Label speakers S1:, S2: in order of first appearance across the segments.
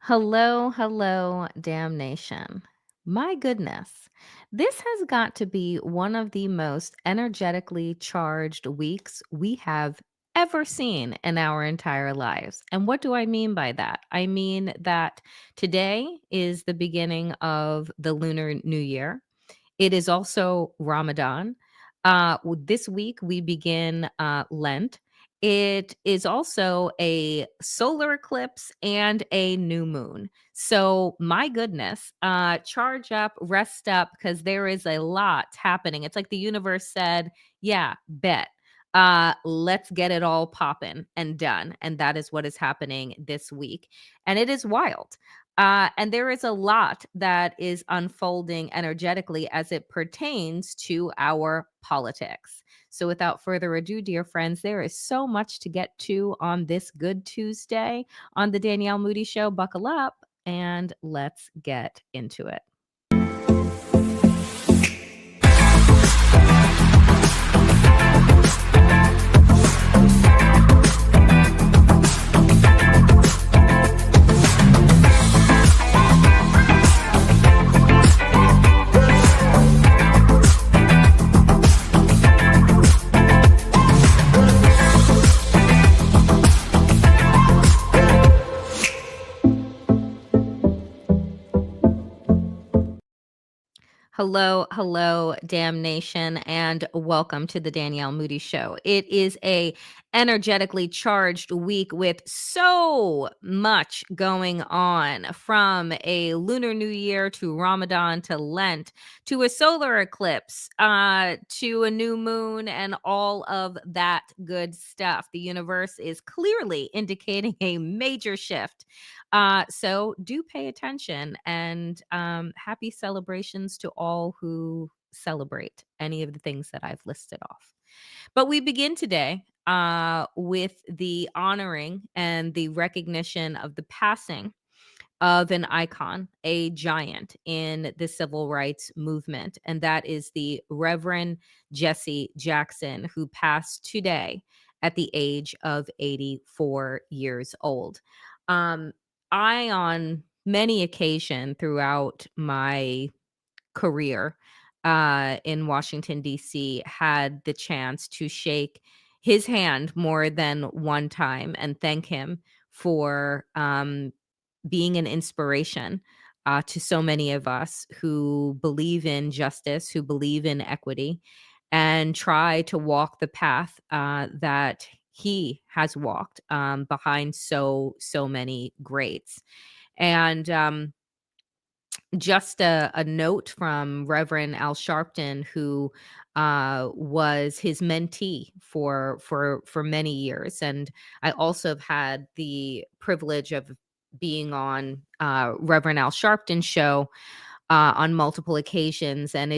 S1: Hello, hello, damnation. My goodness, this has got to be one of the most energetically charged weeks we have ever seen in our entire lives. And what do I mean by that? I mean that today is the beginning of the Lunar New Year. It is also Ramadan. This week, we begin Lent. It is also a solar eclipse and a new moon. So, my goodness, charge up, rest up, because there is a lot happening. It's like the universe said, yeah, bet. Let's get it all popping and done. And that is what is happening this week. And it is wild. And there is a lot that is unfolding energetically as it pertains to our politics. So, without further ado, dear friends, there is so much to get to on this good Tuesday on the Danielle Moody Show. Buckle up and let's get into it. Hello, hello, damnation, and welcome to the Danielle Moody Show. It is a energetically charged week with so much going on, from a Lunar New Year to Ramadan to Lent to a solar eclipse to a new moon and all of that good stuff. The universe is clearly indicating a major shift, so do pay attention, and happy celebrations to all who celebrate any of the things that I've listed off. But we begin today with the honoring and the recognition of the passing of an icon, a giant in the civil rights movement, and that is the Reverend Jesse Jackson, who passed today at the age of 84 years old. Um, I, on many occasions throughout my career in Washington, D.C., had the chance to shake his hand more than one time and thank him for being an inspiration to so many of us who believe in justice, who believe in equity, and try to walk the path that he has walked behind so many greats. And just a note from Reverend Al Sharpton, who was his mentee for many years, and I also have had the privilege of being on Reverend Al Sharpton's show on multiple occasions, and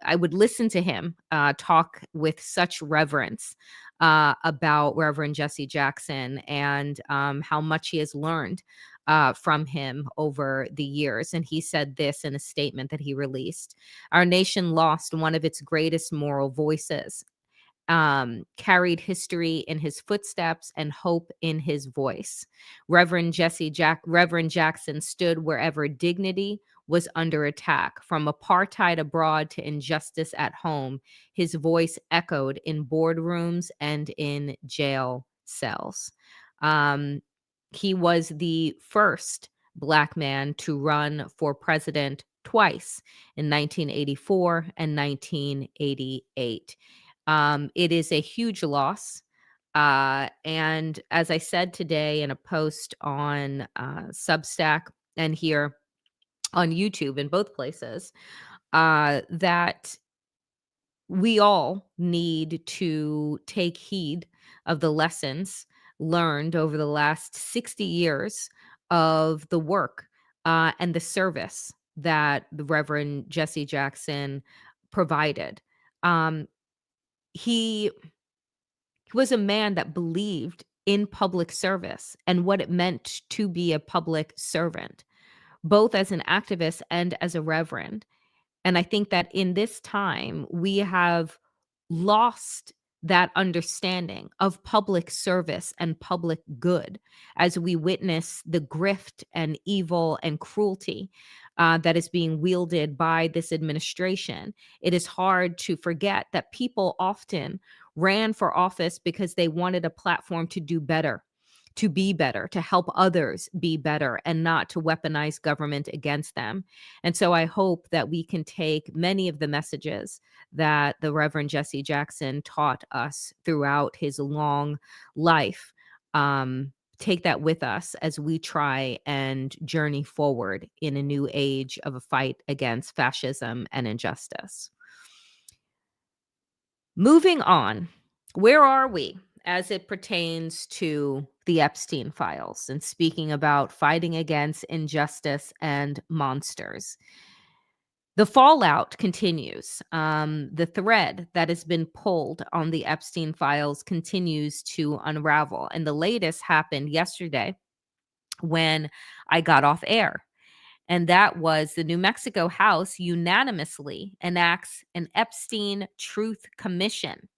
S1: I would listen to him talk with such reverence about Reverend Jesse Jackson and how much he has learned from him over the years. And he said this in a statement that he released: "Our nation lost one of its greatest moral voices, carried history in his footsteps and hope in his voice. Reverend Jackson stood wherever dignity was under attack, from apartheid abroad to injustice at home. His voice echoed in boardrooms and in jail cells." Um, he was the first Black man to run for president twice, in 1984 and 1988. It is a huge loss. And as I said today in a post on Substack and here on YouTube, in both places, that we all need to take heed of the lessons learned over the last 60 years of the work and the service that the Reverend Jesse Jackson provided. Um, he was a man that believed in public service and what it meant to be a public servant, both as an activist and as a reverend. And I think that in this time, we have lost that understanding of public service and public good as we witness the grift and evil and cruelty that is being wielded by this administration. It is hard to forget that people often ran for office because they wanted a platform to do better, to be better, to help others be better, and not to weaponize government against them. And so I hope that we can take many of the messages that the Reverend Jesse Jackson taught us throughout his long life. Take that with us as we try and journey forward in a new age of a fight against fascism and injustice. Moving on, where are we as it pertains to the Epstein files and speaking about fighting against injustice and monsters? The fallout continues. The thread that has been pulled on the Epstein files continues to unravel. And the latest happened yesterday when I got off air. And that was the New Mexico House unanimously enacts an Epstein Truth Commission.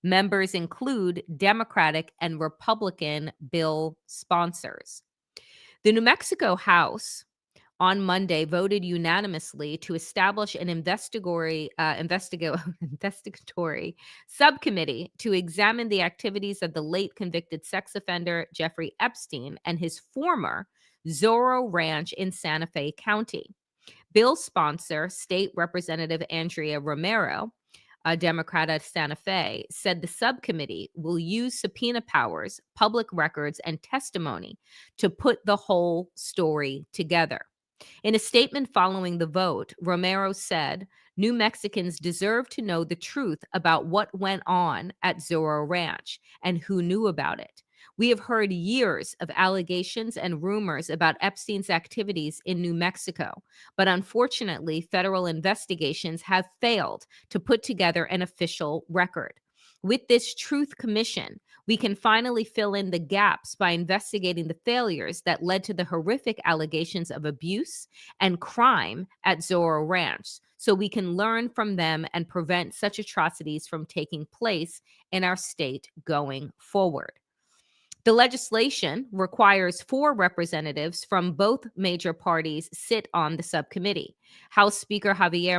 S1: Members include Democratic and Republican bill sponsors. The New Mexico House on Monday voted unanimously to establish an investigatory subcommittee to examine the activities of the late convicted sex offender Jeffrey Epstein and his former Zorro Ranch in Santa Fe County. Bill sponsor, State Representative Andrea Romero, a Democrat of Santa Fe, said the subcommittee will use subpoena powers, public records, and testimony to put the whole story together. In a statement following the vote, Romero said, New Mexicans deserve to know the truth about what went on at Zorro Ranch and who knew about it. We have heard years of allegations and rumors about Epstein's activities in New Mexico, but unfortunately, federal investigations have failed to put together an official record. With this Truth Commission, we can finally fill in the gaps by investigating the failures that led to the horrific allegations of abuse and crime at Zorro Ranch, so we can learn from them and prevent such atrocities from taking place in our state going forward. The legislation requires 4 representatives from both major parties sit on the subcommittee. House Speaker Javier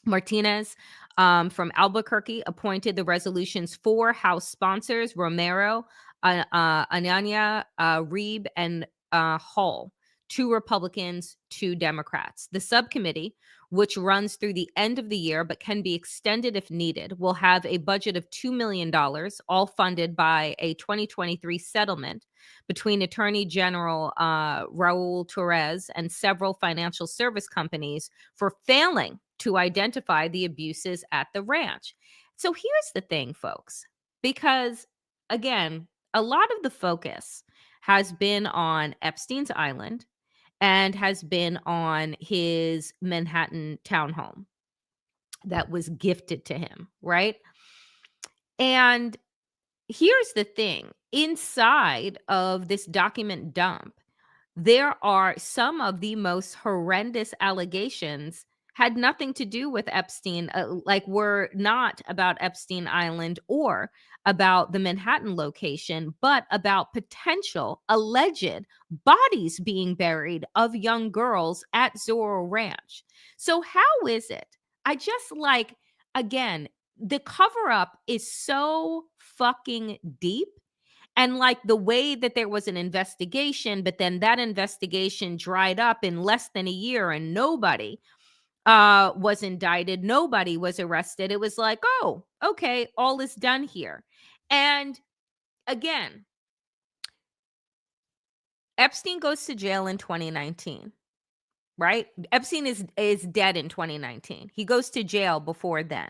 S1: Martinez from Albuquerque appointed the resolution's 4 House sponsors, Romero, Anania, Reeb, and Hall, 2 Republicans, 2 Democrats. The subcommittee, which runs through the end of the year but can be extended if needed, will have a budget of $2 million, all funded by a 2023 settlement between Attorney General Raul Torres and several financial service companies for failing to identify the abuses at the ranch. So here's the thing, folks, because again, a lot of the focus has been on Epstein's Island and has been on his Manhattan townhome that was gifted to him, right? And here's the thing, inside of this document dump, there are some of the most horrendous allegations had nothing to do with Epstein, like were not about Epstein Island or about the Manhattan location, but about potential alleged bodies being buried of young girls at Zorro Ranch. So how is it? I just like, again, the cover up is so fucking deep, and like the way that there was an investigation, but then that investigation dried up in less than a year and nobody was indicted, nobody was arrested. It was like, oh, okay, all is done here. And again, Epstein goes to jail in 2019, right? Epstein is dead in 2019. He goes to jail before then.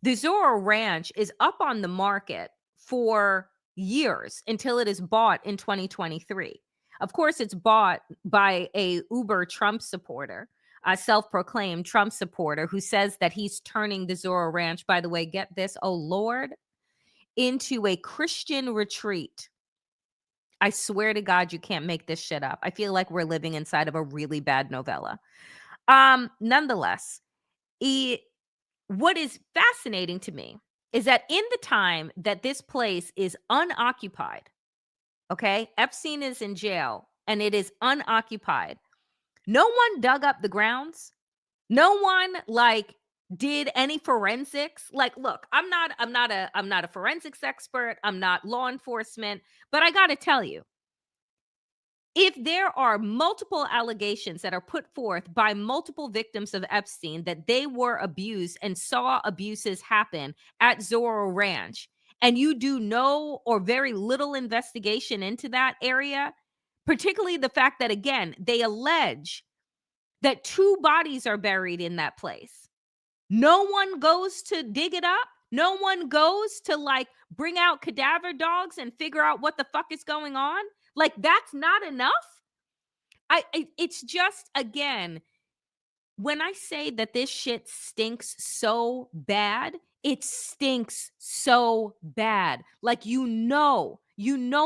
S1: The Zorro Ranch is up on the market for years until it is bought in 2023. Of course, it's bought by a uber Trump supporter, a self-proclaimed Trump supporter who says that he's turning the Zorro Ranch, by the way, get this, oh Lord, into a Christian retreat. I swear to God, you can't make this shit up. I feel like we're living inside of a really bad novella. Nonetheless, what is fascinating to me is that in the time that this place is unoccupied, okay, Epstein is in jail and it is unoccupied. No one dug up the grounds. No one like did any forensics. Like, look, I'm not a forensics expert. I'm not law enforcement, but I got to tell you, if there are multiple allegations that are put forth by multiple victims of Epstein that they were abused and saw abuses happen at Zorro Ranch, and you do no or very little investigation into that area, particularly the fact that, again, they allege that 2 bodies are buried in that place. No one goes to dig it up. No one goes to like bring out cadaver dogs and figure out what the fuck is going on. Like, that's not enough. It's just, again, when I say that this shit stinks so bad, it stinks so bad. Like, you know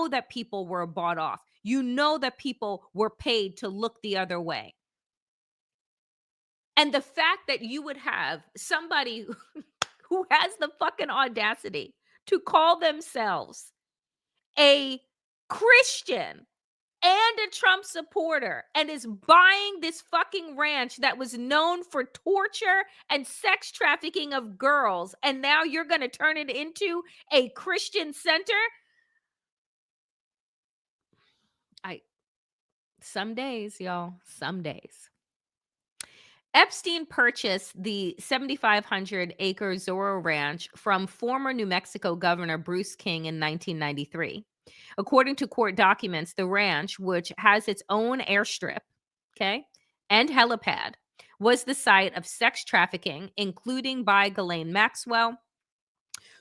S1: that people were bought off. You know that people were paid to look the other way. And the fact that you would have somebody who has the fucking audacity to call themselves a Christian and a Trump supporter and is buying this fucking ranch that was known for torture and sex trafficking of girls, and now you're going to turn it into a Christian center? Some days, y'all, some days. Epstein purchased the 7,500-acre Zorro Ranch from former New Mexico Governor Bruce King in 1993. According to court documents, the ranch, which has its own airstrip, okay, and helipad, was the site of sex trafficking, including by Ghislaine Maxwell,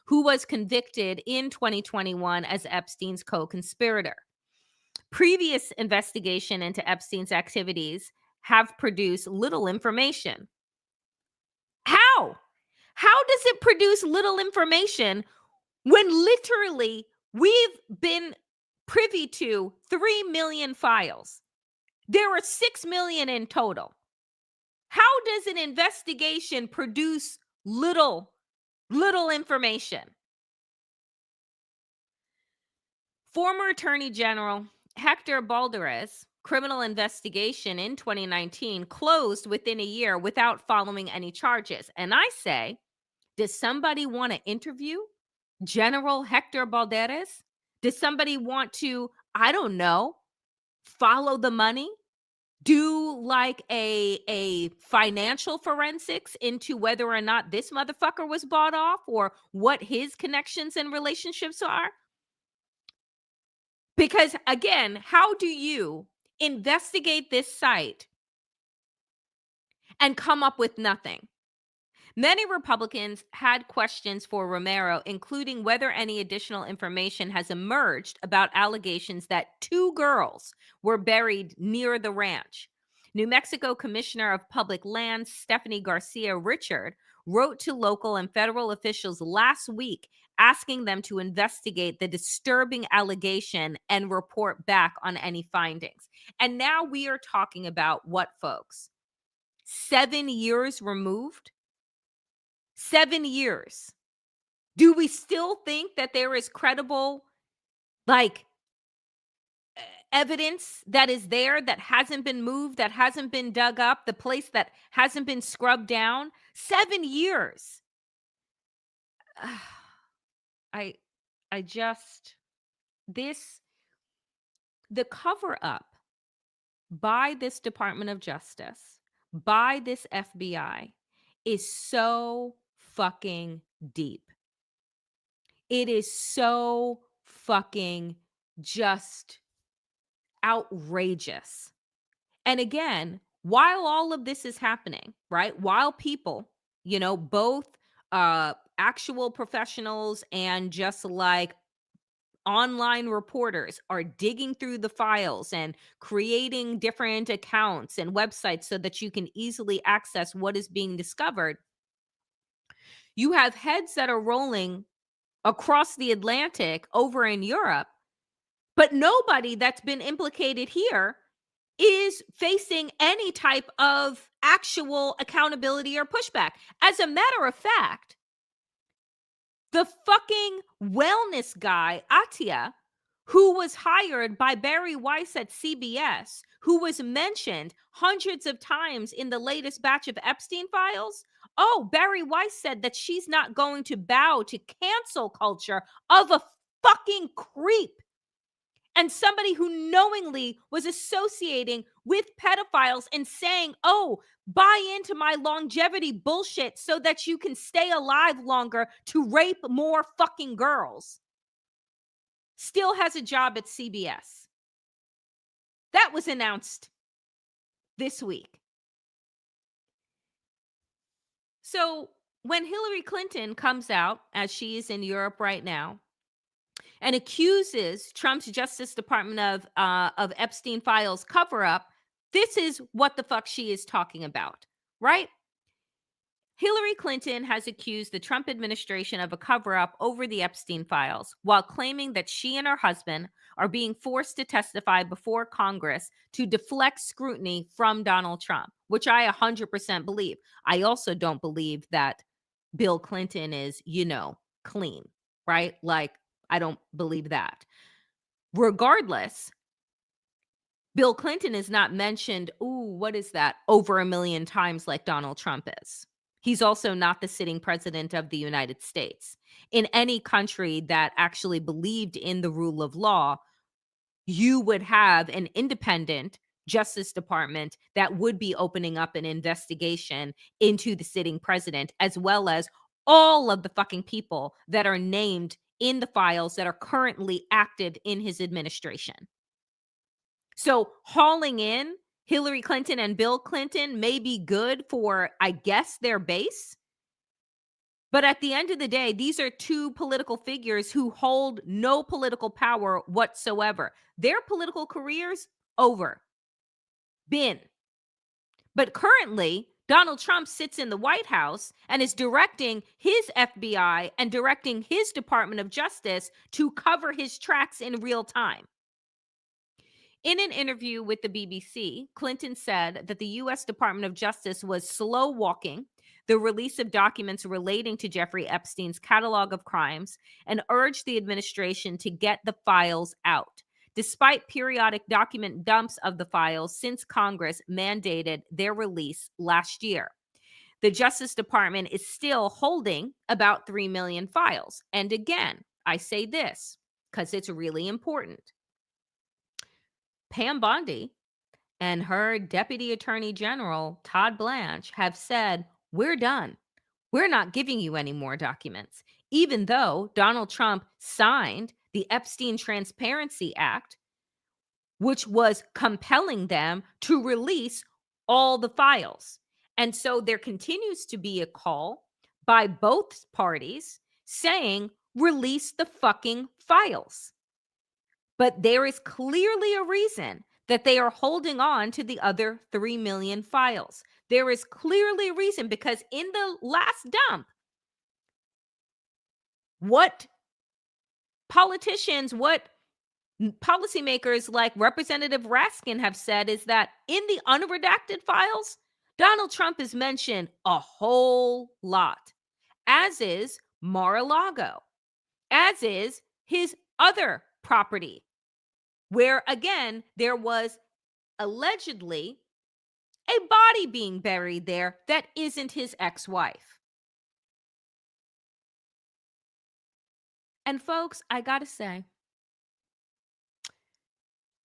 S1: who was convicted in 2021 as Epstein's co-conspirator. Previous investigation into Epstein's activities have produced little information. How? How does it produce little information when literally we've been privy to 3 million files? There are 6 million in total. How does an investigation produce little information? Former Attorney General Hector Balderas' criminal investigation in 2019 closed within a year without following any charges. And I say, does somebody want to interview General Hector Balderas? Does somebody want to, I don't know, follow the money? Do like a financial forensics into whether or not this motherfucker was bought off or what his connections and relationships are? Because again, how do you investigate this site and come up with nothing? Many Republicans had questions for Romero, including whether any additional information has emerged about allegations that 2 girls were buried near the ranch. New Mexico Commissioner of Public Lands Stephanie Garcia Richard wrote to local and federal officials last week asking them to investigate the disturbing allegation and report back on any findings. And now we are talking about what, folks? 7 years removed? 7 years. Do we still think that there is credible, like, evidence that is there that hasn't been moved, that hasn't been dug up, the place that hasn't been scrubbed down? 7 years. I just, the cover up by this Department of Justice, by this FBI, is so fucking deep. It is so fucking just outrageous. And again, while all of this is happening, right? While people, both actual professionals and just like online reporters are digging through the files and creating different accounts and websites so that you can easily access what is being discovered, you have heads that are rolling across the Atlantic over in Europe, but nobody that's been implicated here is facing any type of actual accountability or pushback. As a matter of fact, the fucking wellness guy, Atia, who was hired by Barry Weiss at CBS, who was mentioned hundreds of times in the latest batch of Epstein files. Oh, Barry Weiss said that she's not going to bow to cancel culture of a fucking creep and somebody who knowingly was associating with pedophiles and saying, oh, buy into my longevity bullshit so that you can stay alive longer to rape more fucking girls, still has a job at CBS. That was announced this week. So when Hillary Clinton comes out, as she is in Europe right now, and accuses Trump's Justice Department of Epstein files cover up, this is what the fuck she is talking about, right? Hillary Clinton has accused the Trump administration of a cover up over the Epstein files while claiming that she and her husband are being forced to testify before Congress to deflect scrutiny from Donald Trump, which I 100% believe. I also don't believe that Bill Clinton is, clean, right? Like, I don't believe that. Regardless, Bill Clinton is not mentioned, what is that, over 1 million times like Donald Trump is. He's also not the sitting president of the United States. In any country that actually believed in the rule of law, you would have an independent Justice Department that would be opening up an investigation into the sitting president, as well as all of the fucking people that are named in the files that are currently active in his administration. So hauling in Hillary Clinton and Bill Clinton may be good for, I guess, their base. But at the end of the day, these are two political figures who hold no political power whatsoever. Their political careers, over. Been. But currently, Donald Trump sits in the White House and is directing his FBI and directing his Department of Justice to cover his tracks in real time. In an interview with the BBC, Clinton said that the U.S. Department of Justice was slow walking the release of documents relating to Jeffrey Epstein's catalog of crimes and urged the administration to get the files out, despite periodic document dumps of the files since Congress mandated their release last year. The Justice Department is still holding about 3 million files. And again, I say this because it's really important. Pam Bondi and her Deputy Attorney General, Todd Blanche, have said, we're done. We're not giving you any more documents. Even though Donald Trump signed the Epstein Transparency Act, which was compelling them to release all the files. And so there continues to be a call by both parties saying, release the fucking files. But there is clearly a reason that they are holding on to the other 3 million files. There is clearly a reason because in the last dump, what politicians, what policymakers like Representative Raskin have said is that in the unredacted files, Donald Trump is mentioned a whole lot, as is Mar-a-Lago, as is his other property, where again, there was allegedly a body being buried there that isn't his ex-wife. And folks, I gotta say,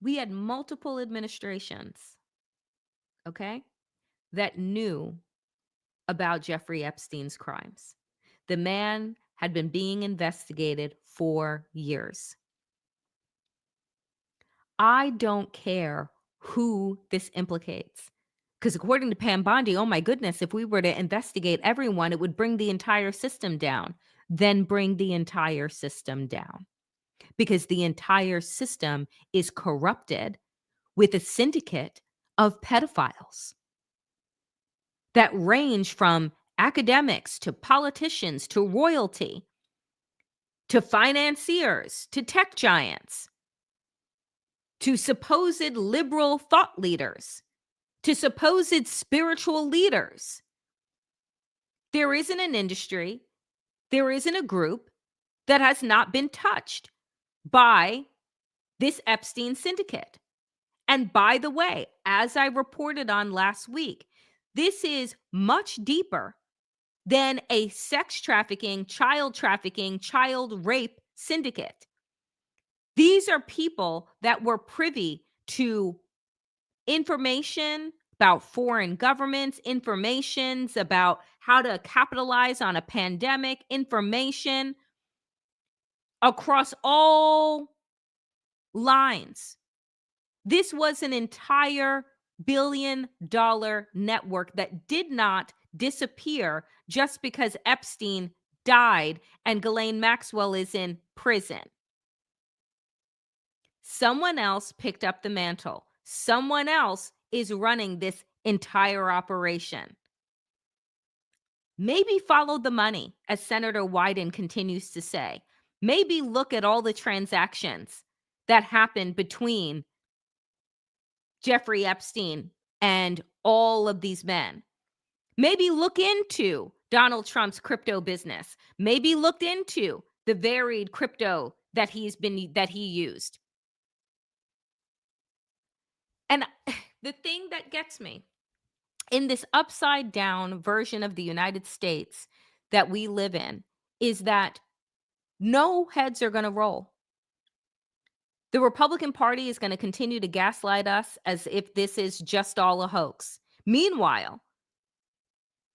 S1: we had multiple administrations, okay, that knew about Jeffrey Epstein's crimes. The man had been being investigated for years. I don't care who this implicates. Because according to Pam Bondi, oh my goodness, if we were to investigate everyone, it would bring the entire system down. Then bring the entire system down. Because the entire system is corrupted with a syndicate of pedophiles that range from academics to politicians to royalty to financiers to tech giants to supposed liberal thought leaders to supposed spiritual leaders. There isn't an industry, there isn't a group that has not been touched by this Epstein syndicate. And by the way, as I reported on last week, this is much deeper than a sex trafficking, child rape syndicate. These are people that were privy to information about foreign governments, informations about how to capitalize on a pandemic, information across all lines. This was an entire billion-dollar network that did not disappear just because Epstein died and Ghislaine Maxwell is in prison. Someone else picked up the mantle. Someone else is running this entire operation. Maybe follow the money, as Senator Wyden continues to say. Maybe look at all the transactions that happened between Jeffrey Epstein and all of these men. Maybe look into Donald Trump's crypto business. Maybe look into the varied crypto that he used. And the thing that gets me in this upside down version of the United States that we live in is that no heads are going to roll. The Republican Party is going to continue to gaslight us as if this is just all a hoax. Meanwhile,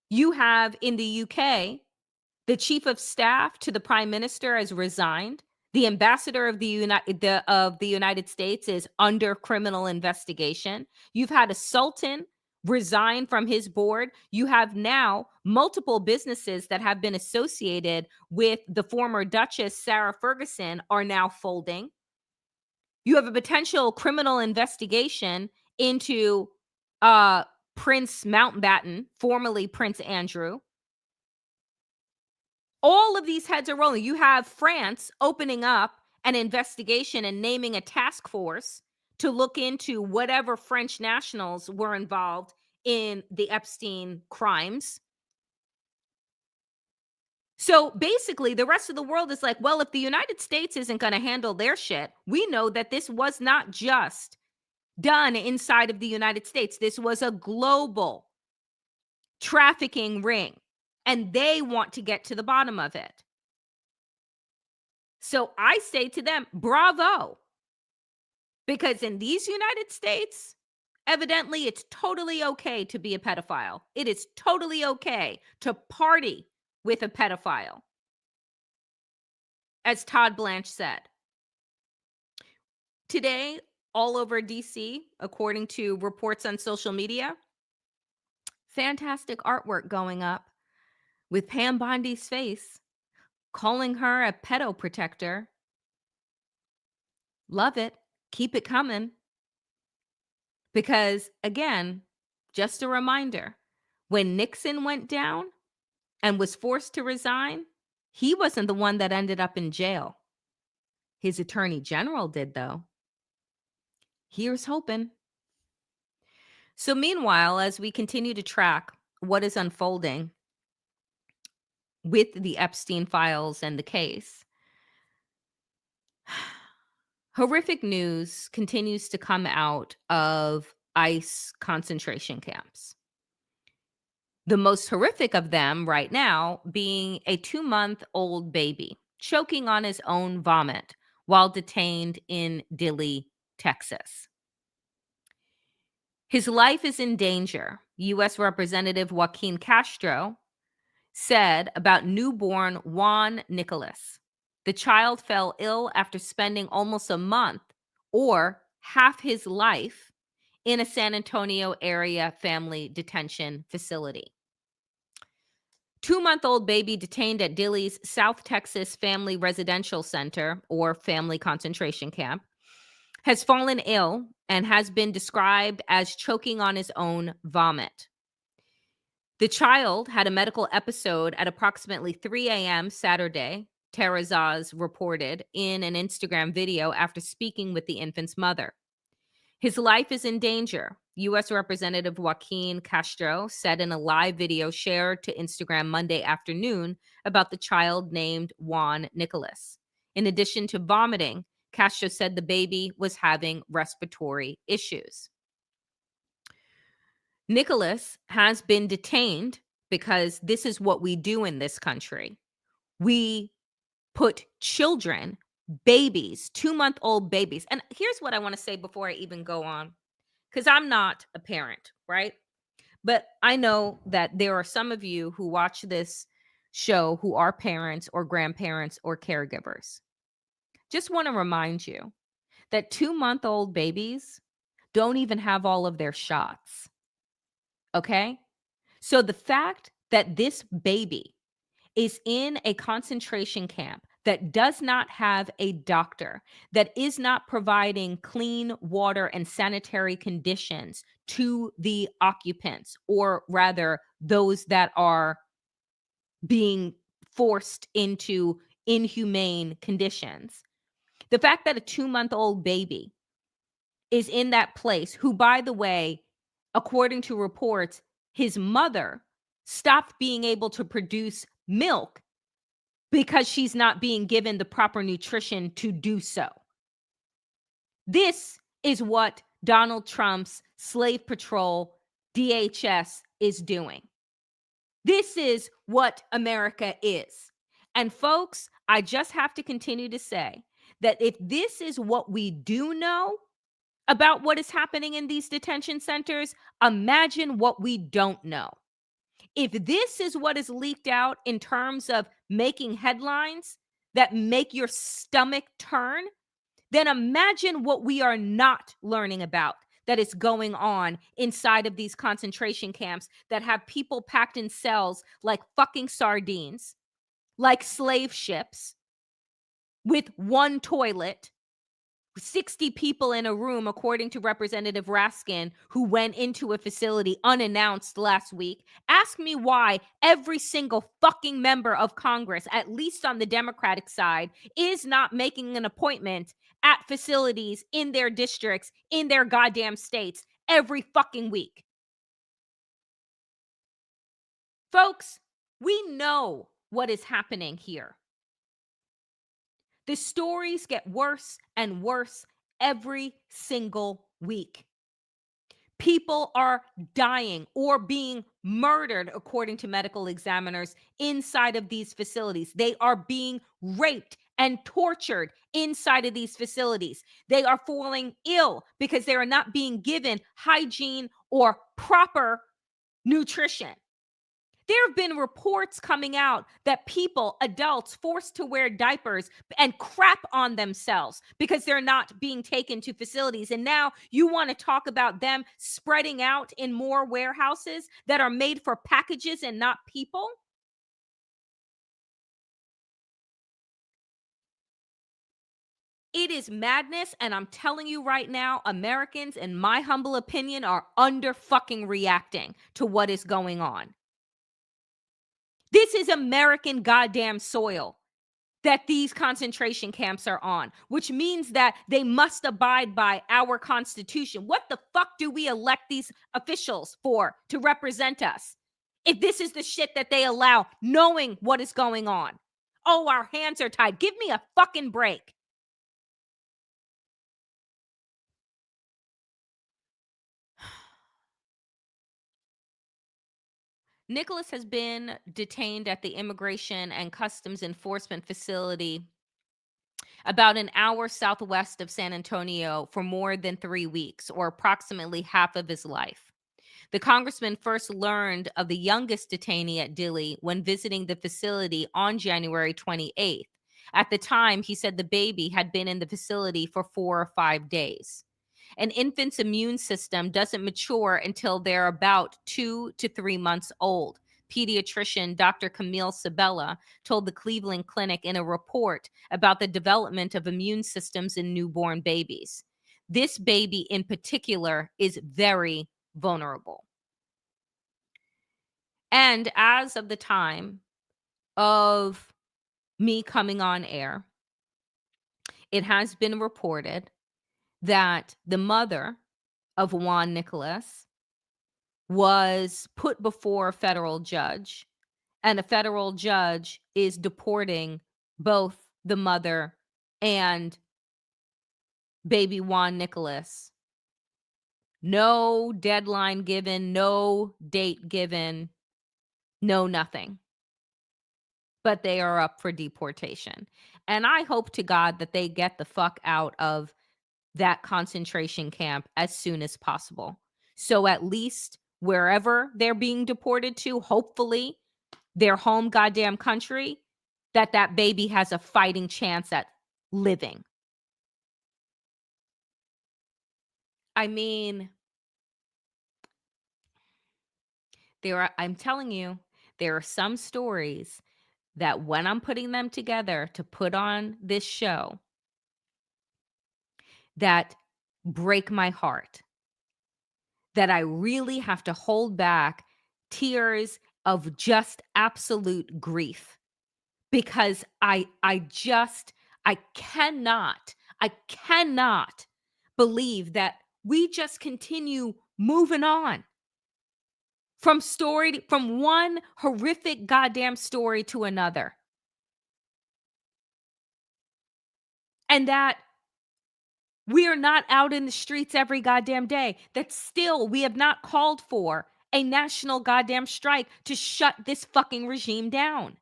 S1: you have in the UK, the chief of staff to the prime minister has resigned. The ambassador of the United States is under criminal investigation. You've had a sultan resign from his board. You have now multiple businesses that have been associated with the former Duchess Sarah Ferguson are now folding. You have a potential criminal investigation into Prince Mountbatten, formerly Prince Andrew. All of these heads are rolling. You have France opening up an investigation and naming a task force to look into whatever French nationals were involved in the Epstein crimes. So basically, the rest of the world is like, well, if the United States isn't going to handle their shit, we know that this was not just done inside of the United States. This was a global trafficking ring, and they want to get to the bottom of it. So I say to them, bravo. Because in these United States, evidently, it's totally okay to be a pedophile. It is totally okay to party with a pedophile, as Todd Blanche said. Today, all over DC, according to reports on social media, fantastic artwork going up with Pam Bondi's face, calling her a pedo protector. Love it. Keep it coming. Because again, just a reminder, when Nixon went down and was forced to resign, he wasn't the one that ended up in jail. His attorney general did, though. Here's hoping. So meanwhile, as we continue to track what is unfolding with the Epstein files and the case, horrific news continues to come out of ICE concentration camps. The most horrific of them right now being a 2-month-old baby choking on his own vomit while detained in Dilley, Texas. His life is in danger, U.S. Representative Joaquin Castro said about newborn Juan Nicholas. The child fell ill after spending almost a month or half his life in a San Antonio area family detention facility. 2-month-old baby detained at Dilley's South Texas Family Residential Center, or family concentration camp, has fallen ill and has been described as choking on his own vomit. The child had a medical episode at approximately 3 a.m. Saturday, Terrazaz reported in an Instagram video after speaking with the infant's mother. His life is in danger. U.S. Representative Joaquin Castro said in a live video shared to Instagram Monday afternoon about the child named Juan Nicholas. In addition to vomiting, Castro said the baby was having respiratory issues. Nicholas has been detained because this is what we do in this country. We put children, babies, 2-month-old babies. And here's what I want to say before I even go on, because I'm not a parent, right? But I know that there are some of you who watch this show who are parents or grandparents or caregivers. Just want to remind you that 2-month-old babies don't even have all of their shots. Okay? So the fact that this baby is in a concentration camp that does not have a doctor, that is not providing clean water and sanitary conditions to the occupants, or rather, those that are being forced into inhumane conditions. The fact that a 2-month-old baby is in that place, who, by the way, according to reports, his mother stopped being able to produce milk because she's not being given the proper nutrition to do so. This is what Donald Trump's slave patrol, DHS, is doing. This is what America is. And folks, I just have to continue to say that if this is what we do know about what is happening in these detention centers, imagine what we don't know. If this is what is leaked out in terms of making headlines that make your stomach turn, then imagine what we are not learning about that is going on inside of these concentration camps that have people packed in cells like fucking sardines, like slave ships, with one toilet, 60 people in a room, according to Representative Raskin, who went into a facility unannounced last week. Ask me why every single fucking member of Congress, at least on the Democratic side, is not making an appointment at facilities in their districts, in their goddamn states, every fucking week. Folks, we know what is happening here. The stories get worse and worse every single week. People are dying or being murdered, according to medical examiners, inside of these facilities. They are being raped and tortured inside of these facilities. They are falling ill because they are not being given hygiene or proper nutrition. There have been reports coming out that people, adults, forced to wear diapers and crap on themselves because they're not being taken to facilities. And now you want to talk about them spreading out in more warehouses that are made for packages and not people? It is madness. And I'm telling you right now, Americans, in my humble opinion, are under fucking reacting to what is going on. This is American goddamn soil that these concentration camps are on, which means that they must abide by our Constitution. What the fuck do we elect these officials for, to represent us, if this is the shit that they allow, knowing what is going on? Oh, our hands are tied. Give me a fucking break. Nicholas has been detained at the Immigration and Customs Enforcement facility about an hour southwest of San Antonio for more than 3 weeks, or approximately half of his life. The congressman first learned of the youngest detainee at Dilley when visiting the facility on January 28th. At the time, he said the baby had been in the facility for 4 or 5 days. An infant's immune system doesn't mature until they're about 2 to 3 months old. Pediatrician Dr. Camille Sabella told the Cleveland Clinic in a report about the development of immune systems in newborn babies. This baby in particular is very vulnerable. And as of the time of me coming on air, it has been reported that the mother of Juan Nicholas was put before a federal judge, and a federal judge is deporting both the mother and baby Juan Nicholas. No deadline given, no date given, no nothing. But they are up for deportation. And I hope to God that they get the fuck out of that concentration camp as soon as possible. So at least wherever they're being deported to, hopefully their home goddamn country, that baby has a fighting chance at living. I mean, I'm telling you, there are some stories that when I'm putting them together to put on this show that break my heart, that I really have to hold back tears of just absolute grief because I cannot believe that we just continue moving on from one horrific goddamn story to another. And that we are not out in the streets every goddamn day. That still we have not called for a national goddamn strike to shut this fucking regime down.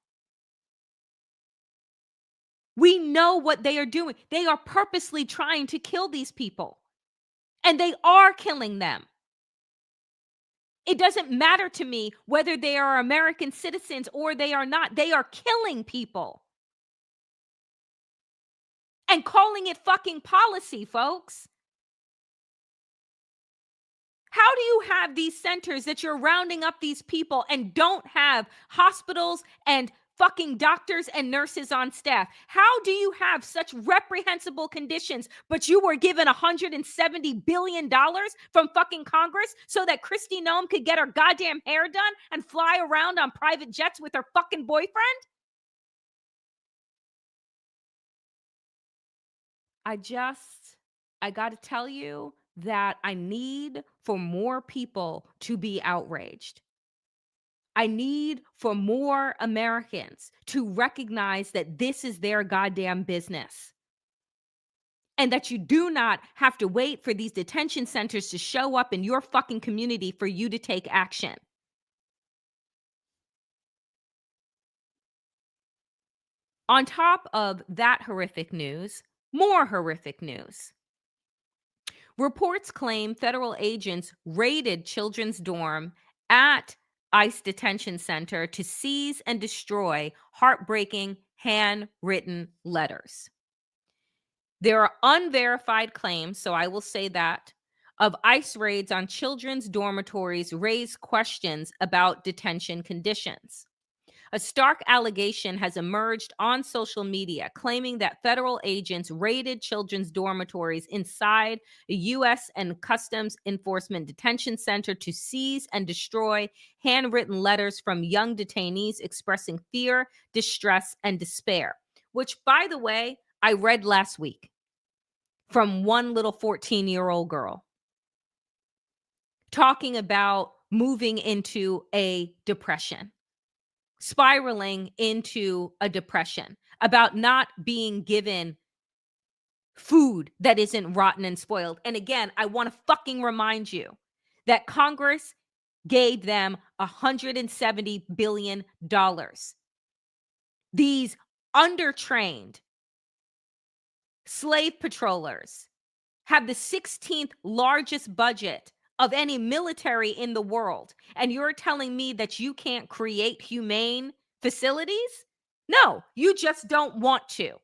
S1: We know what they are doing. They are purposely trying to kill these people. And they are killing them. It doesn't matter to me whether they are American citizens or they are not. They are killing people. And calling it fucking policy, folks. How do you have these centers that you're rounding up these people and don't have hospitals and fucking doctors and nurses on staff? How do you have such reprehensible conditions, but you were given $170 billion from fucking Congress so that Kristi Noem could get her goddamn hair done and fly around on private jets with her fucking boyfriend? I got to tell you that I need for more people to be outraged. I need for more Americans to recognize that this is their goddamn business. And that you do not have to wait for these detention centers to show up in your fucking community for you to take action. On top of that horrific news, more horrific news. Reports claim federal agents raided children's dorm at ICE detention center to seize and destroy heartbreaking handwritten letters. There are unverified claims, so I will say that, of ICE raids on children's dormitories raise questions about detention conditions. A stark allegation has emerged on social media claiming that federal agents raided children's dormitories inside a U.S. and Customs Enforcement detention center to seize and destroy handwritten letters from young detainees expressing fear, distress, and despair, which, by the way, I read last week from one little 14-year-old girl talking about moving into a depression. Spiraling into a depression, about not being given food that isn't rotten and spoiled. And again, I want to fucking remind you that Congress gave them $170 billion. These undertrained slave patrollers have the 16th largest budget of any military in the world, and you're telling me that you can't create humane facilities? No, you just don't want to.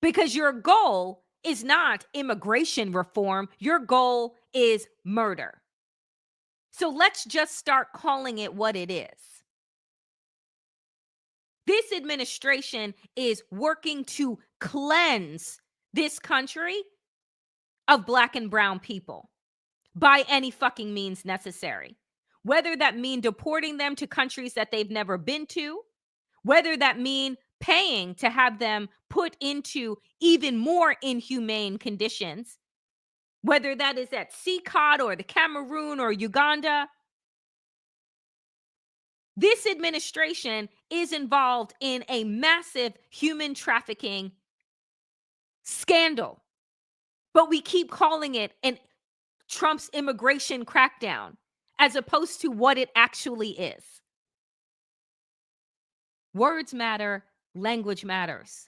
S1: Because your goal is not immigration reform, your goal is murder. So let's just start calling it what it is. This administration is working to cleanse this country of Black and brown people by any fucking means necessary. Whether that mean deporting them to countries that they've never been to, whether that mean paying to have them put into even more inhumane conditions, whether that is at CCOT or the Cameroon or Uganda. This administration is involved in a massive human trafficking scandal, but we keep calling it an Trump's immigration crackdown as opposed to what it actually is. Words matter, language matters.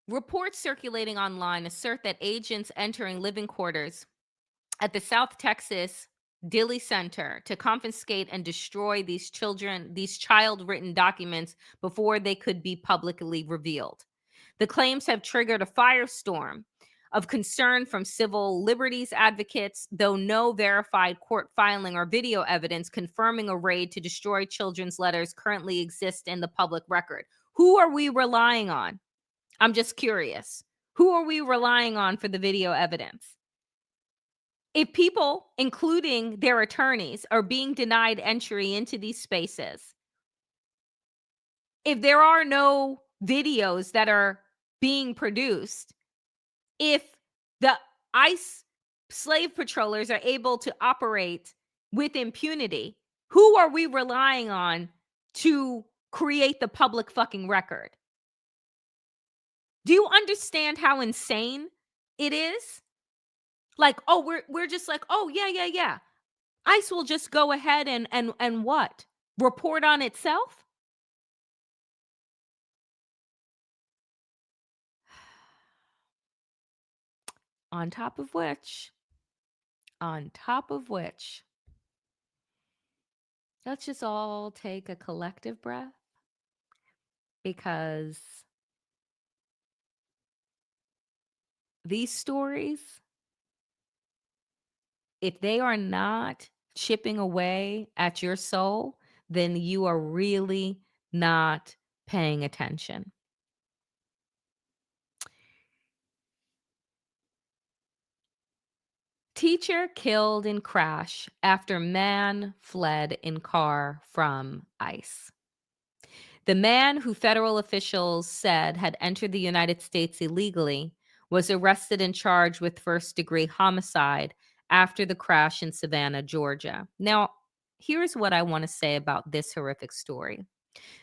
S1: Reports circulating online assert that agents entering living quarters at the South Texas Dilley Center to confiscate and destroy these child-written documents before they could be publicly revealed. The claims have triggered a firestorm of concern from civil liberties advocates, though no verified court filing or video evidence confirming a raid to destroy children's letters currently exist in the public record. Who are we relying on? I'm just curious. Who are we relying on for the video evidence? If people, including their attorneys, are being denied entry into these spaces, if there are no videos that are being produced, if the ICE slave patrollers are able to operate with impunity, who are we relying on to create the public fucking record? Do you understand how insane it is? Like, oh, we're just like, oh yeah. ICE will just go ahead and what? Report on itself? On top of which, on top of which, let's just all take a collective breath because these stories, if they are not chipping away at your soul, then you are really not paying attention. Teacher killed in crash after man fled in car from ICE. The man who federal officials said had entered the United States illegally was arrested and charged with first-degree homicide after the crash in Savannah, Georgia. Now, here's what I want to say about this horrific story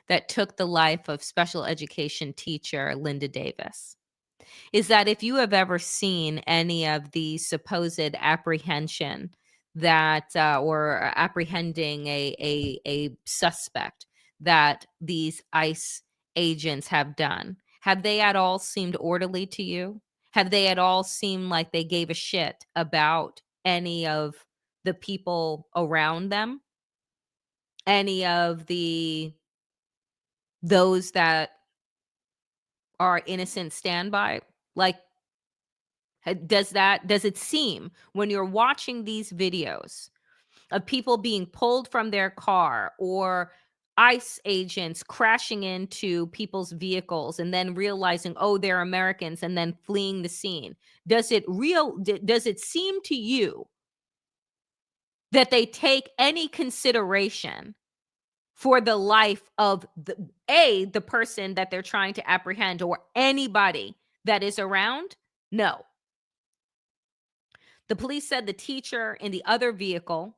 S1: that took the life of special education teacher Linda Davis. Is that if you have ever seen any of the supposed apprehension that or apprehending a suspect that these ICE agents have done, have they at all seemed orderly to you? Have they at all seemed like they gave a shit about any of the people around them? Any of those that are innocent standby? Like, does it seem when you're watching these videos of people being pulled from their car or ICE agents crashing into people's vehicles and then realizing, oh, they're Americans, and then fleeing the scene? Does it seem to you that they take any consideration for the life of the person that they're trying to apprehend or anybody that is around? No. The police said the teacher in the other vehicle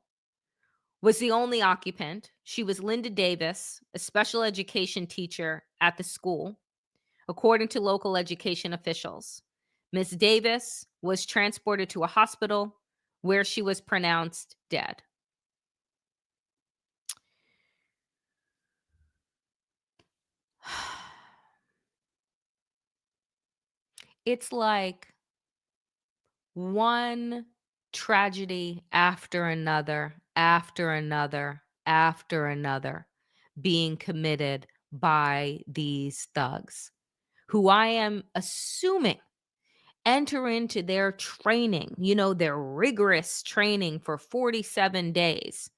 S1: was the only occupant. She was Linda Davis, a special education teacher at the school, according to local education officials. Ms. Davis was transported to a hospital where she was pronounced dead. It's like one tragedy after another, after another, after another being committed by these thugs who I am assuming enter into their training, their rigorous training for 47 days.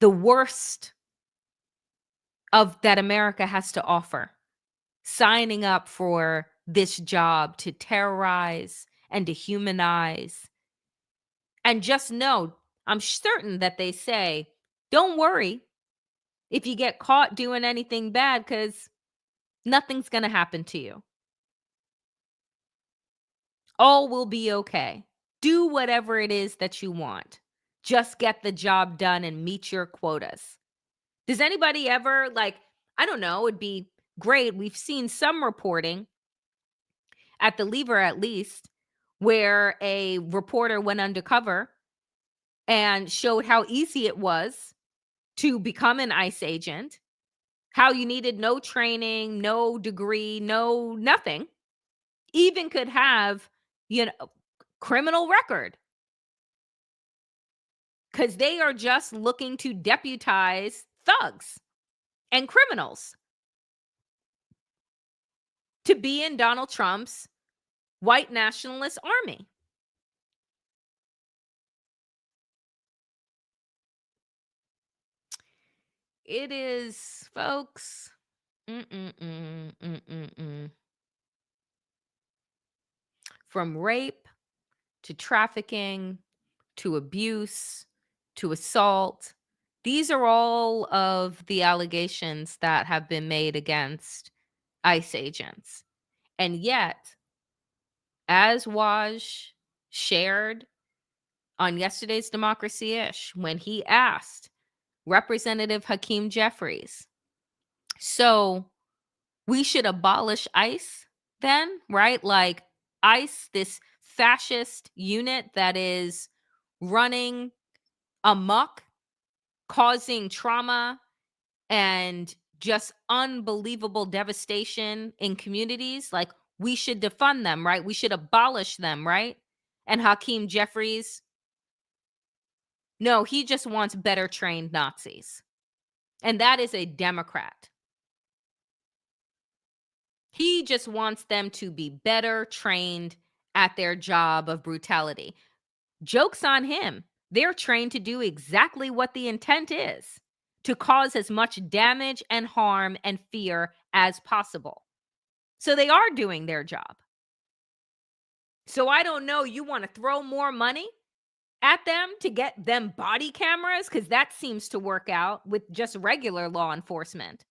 S1: The worst of that America has to offer, signing up for this job to terrorize and dehumanize. And just know, I'm certain that they say, don't worry if you get caught doing anything bad because nothing's going to happen to you. All will be okay. Do whatever it is that you want. Just get the job done and meet your quotas. Does anybody ever, like, I don't know, it'd be great. We've seen some reporting at the Lever, at least, where a reporter went undercover and showed how easy it was to become an ICE agent, how you needed no training, no degree, no nothing, even could have, you know, criminal record, because they are just looking to deputize thugs and criminals to be in Donald Trump's white nationalist army. It is, folks. Mm-mm-mm, mm-mm-mm. From rape to trafficking to abuse to assault. These are all of the allegations that have been made against ICE agents. And yet, as Waj shared on yesterday's Democracy Ish, when he asked Representative Hakeem Jeffries, so we should abolish ICE then, right? Like ICE, this fascist unit that is running amok, causing trauma and just unbelievable devastation in communities. Like, we should defund them, right? We should abolish them, right? And Hakeem Jeffries, no, he just wants better trained Nazis. And that is a Democrat. He just wants them to be better trained at their job of brutality. Joke's on him. They're trained to do exactly what the intent is, to cause as much damage and harm and fear as possible. So they are doing their job. So I don't know, you want to throw more money at them to get them body cameras? Because that seems to work out with just regular law enforcement.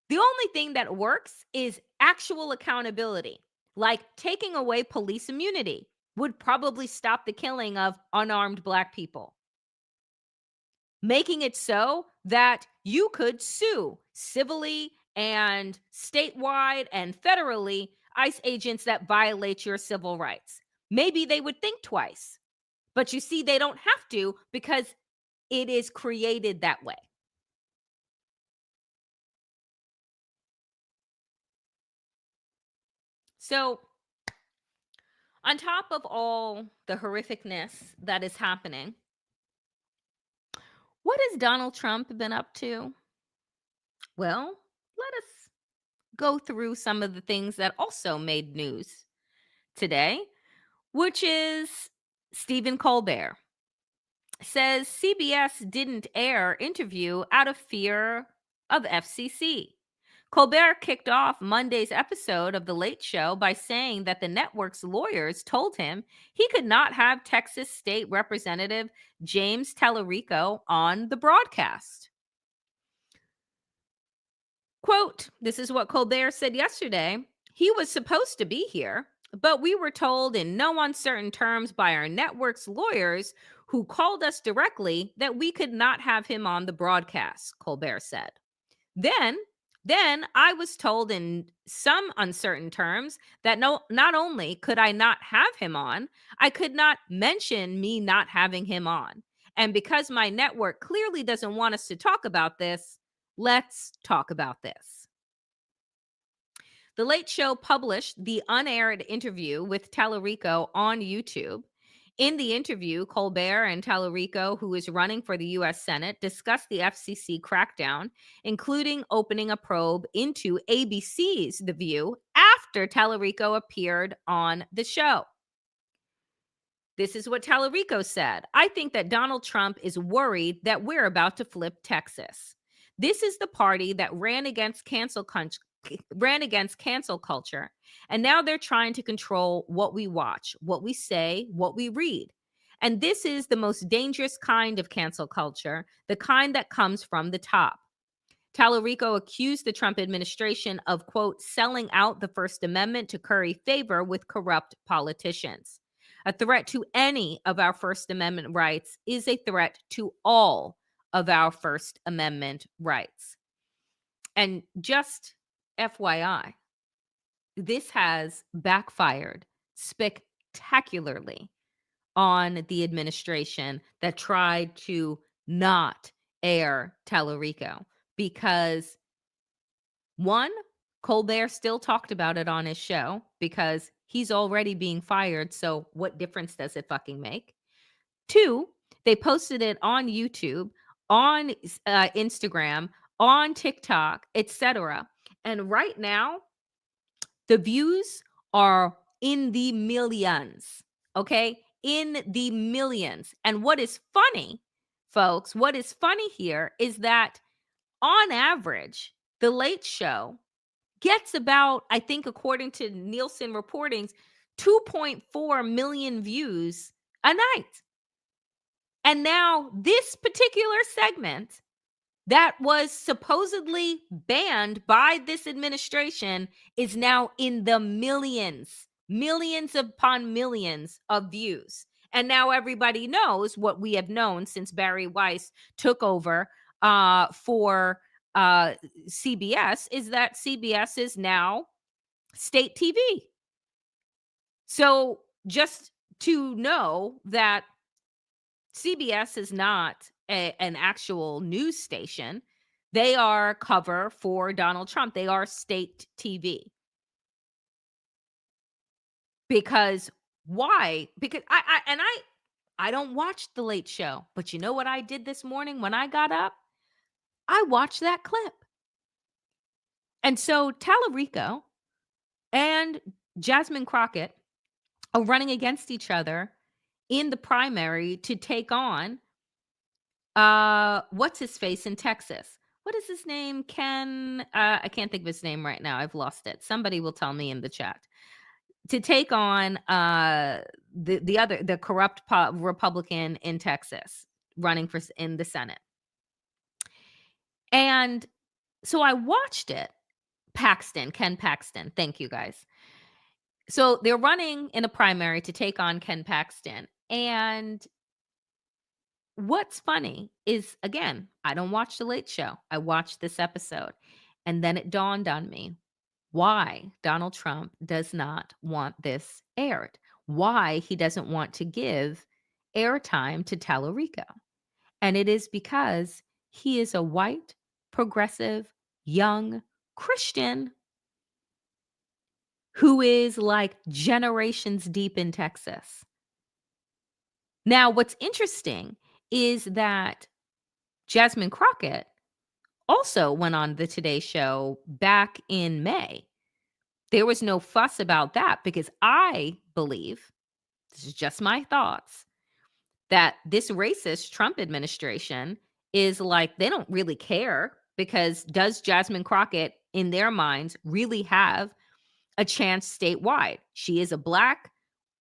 S1: The only thing that works is actual accountability, like taking away police immunity would probably stop the killing of unarmed Black people. Making it so that you could sue civilly and statewide and federally ICE agents that violate your civil rights. Maybe they would think twice. But you see, they don't have to because it is created that way. So, on top of all the horrificness that is happening, what has Donald Trump been up to? Well, let us go through some of the things that also made news today, which is Stephen Colbert says CBS didn't air interview out of fear of FCC. Colbert kicked off Monday's episode of The Late Show by saying that the network's lawyers told him he could not have Texas State Representative James Tallarico on the broadcast. Quote, this is what Colbert said yesterday. He was supposed to be here, but we were told in no uncertain terms by our network's lawyers who called us directly that we could not have him on the broadcast, Colbert said. Then I was told in some uncertain terms that not only could I not have him on, I could not mention me not having him on. And because my network clearly doesn't want us to talk about this, let's talk about this. The Late Show published the unaired interview with Tallarico on YouTube. In the interview, Colbert and Tallarico, who is running for the U.S. Senate, discussed the FCC crackdown, including opening a probe into ABC's The View after Tallarico appeared on the show. This is what Tallarico said. I think that Donald Trump is worried that we're about to flip Texas. This is the party that ran against cancel culture, and now they're trying to control what we watch, what we say, what we read. And this is the most dangerous kind of cancel culture, the kind that comes from the top. Tallarico accused the Trump administration of, quote, selling out the First Amendment to curry favor with corrupt politicians. A threat to any of our First Amendment rights is a threat to all of our First Amendment rights. And just FYI, this has backfired spectacularly on the administration that tried to not air Tallarico because one, Colbert still talked about it on his show because he's already being fired. So what difference does it fucking make? Two, they posted it on YouTube, on Instagram, on TikTok, etc. And right now, the views are in the millions, okay? In the millions. And what is funny, folks, what is funny here is that on average, The Late Show gets about, I think, according to Nielsen reportings, 2.4 million views a night. And now this particular segment that was supposedly banned by this administration is now in the millions, millions upon millions of views. And now everybody knows what we have known since Barry Weiss took over for CBS is that CBS is now state TV. So just to know that CBS is not an actual news station. They are cover for Donald Trump. They are state TV. Because why? Because I don't watch The Late Show, but you know what I did this morning when I got up? I watched that clip. And so Tallarico and Jasmine Crockett are running against each other in the primary to take on what's his face in Texas. What is his name? Ken, I can't think of his name right now. I've lost it. Somebody will tell me in the chat. To take on the corrupt Republican in Texas running for in the Senate. And so I watched it. Ken Paxton. Thank you guys. So they're running in a primary to take on Ken Paxton. And what's funny is, again, I don't watch The Late Show. I watched this episode. And then it dawned on me why Donald Trump does not want this aired, why he doesn't want to give airtime to Tallarico. And it is because he is a white, progressive, young Christian who is like generations deep in Texas. Now, what's interesting is that Jasmine Crockett also went on the Today Show back in May. There was no fuss about that because I believe, this is just my thoughts, that this racist Trump administration is like, they don't really care because does Jasmine Crockett, in their minds, really have a chance statewide? She is a Black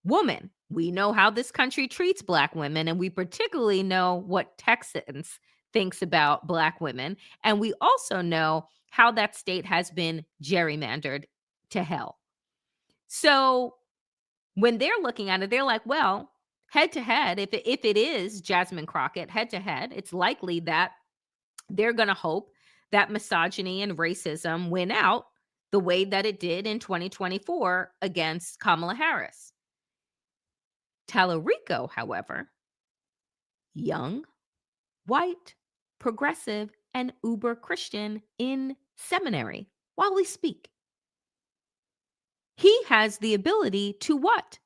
S1: woman. We know how this country treats Black women, and we particularly know what Texans thinks about Black women. And we also know how that state has been gerrymandered to hell. So when they're looking at it, they're like, well, head to head, if it is Jasmine Crockett head to head, it's likely that they're going to hope that misogyny and racism win out the way that it did in 2024 against Kamala Harris. Tallarico, however, young, white, progressive, and uber Christian in seminary while we speak. He has the ability to what?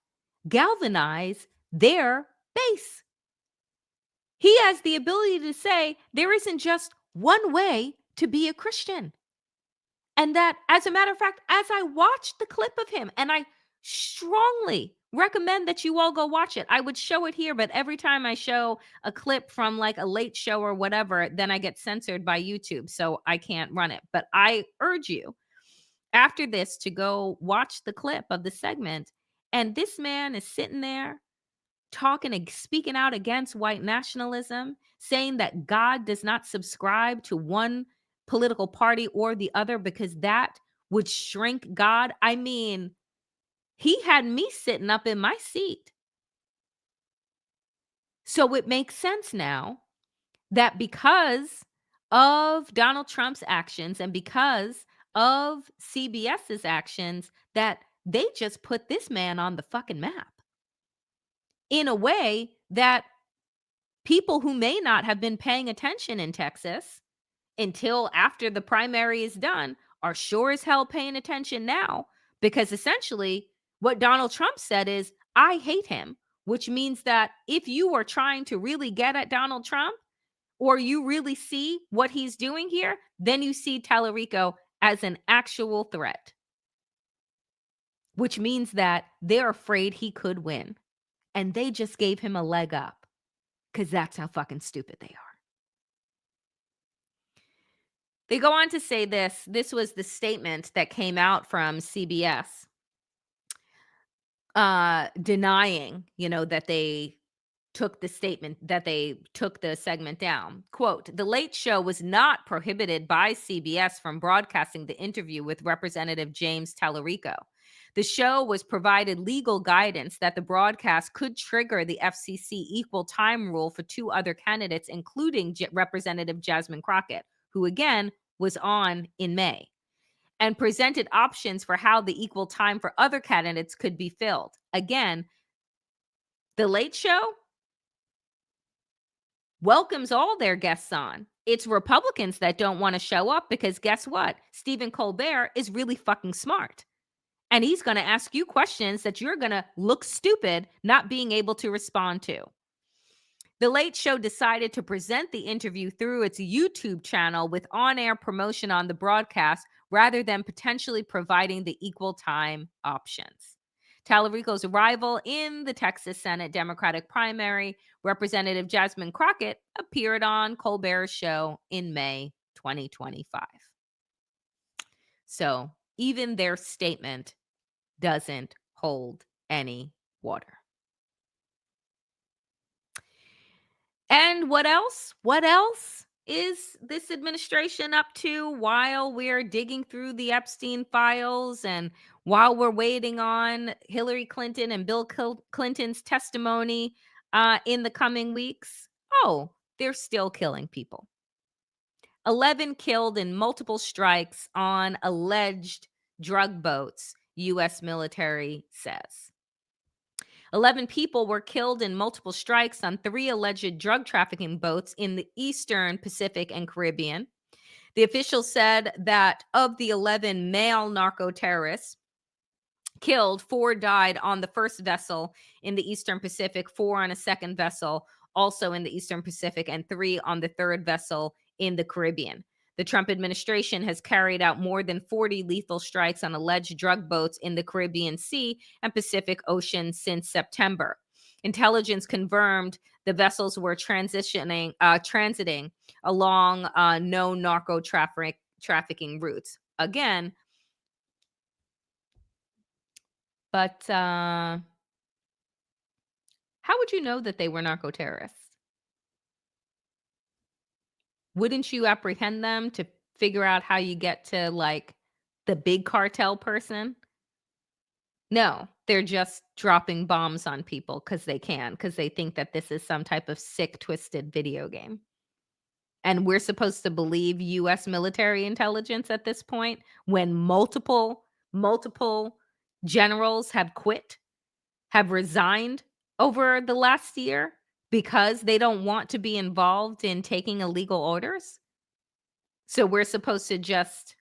S1: Galvanize their base. He has the ability to say there isn't just one way to be a Christian. And that, as a matter of fact, as I watched the clip of him, and I strongly recommend that you all go watch it. I would show it here, but every time I show a clip from like a Late Show or whatever, then I get censored by YouTube, so I can't run it. But I urge you after this to go watch the clip of the segment. And this man is sitting there speaking out against white nationalism, saying that God does not subscribe to one political party or the other because that would shrink God. I mean, he had me sitting up in my seat. So it makes sense now that because of Donald Trump's actions and because of CBS's actions, that they just put this man on the fucking map in a way that people who may not have been paying attention in Texas until after the primary is done are sure as hell paying attention now, because essentially what Donald Trump said is, I hate him, which means that if you are trying to really get at Donald Trump or you really see what he's doing here, then you see Tallarico as an actual threat, which means that they're afraid he could win. And they just gave him a leg up because that's how fucking stupid they are. They go on to say this. This was the statement that came out from CBS, denying, that they took the segment down. Quote, "The Late Show was not prohibited by CBS from broadcasting the interview with Representative James Tallarico. The show was provided legal guidance that the broadcast could trigger the FCC equal time rule for two other candidates, including Representative Jasmine Crockett, who again was on in May, and presented options for how the equal time for other candidates could be filled. Again, The Late Show welcomes all their guests on. It's Republicans that don't want to show up because guess what? Stephen Colbert is really fucking smart. And he's going to ask you questions that you're going to look stupid not being able to respond to. The Late Show decided to present the interview through its YouTube channel with on-air promotion on the broadcast rather than potentially providing the equal time options. Tallarico's rival in the Texas Senate Democratic primary, Representative Jasmine Crockett, appeared on Colbert's show in May 2025. So even their statement doesn't hold any water. And what else? What else is this administration up to while we're digging through the Epstein files and while we're waiting on Hillary Clinton and Bill Clinton's testimony in the coming weeks? Oh, they're still killing people. 11 killed in multiple strikes on alleged drug boats, U.S. military says. 11 people were killed in multiple strikes on 3 alleged drug trafficking boats in the Eastern Pacific and Caribbean. The officials said that of the 11 male narco terrorists killed, 4 died on the first vessel in the Eastern Pacific, 4 on a second vessel also in the Eastern Pacific, and 3 on the third vessel in the Caribbean. The Trump administration has carried out more than 40 lethal strikes on alleged drug boats in the Caribbean Sea and Pacific Ocean since September. Intelligence confirmed the vessels were transiting along known narco trafficking routes. Again, but how would you know that they were narco terrorists? Wouldn't you apprehend them to figure out how you get to, like, the big cartel person? No, they're just dropping bombs on people because they can, because they think that this is some type of sick, twisted video game. And we're supposed to believe U.S. military intelligence at this point when multiple generals have quit, have resigned over the last year because they don't want to be involved in taking illegal orders? So we're supposed to just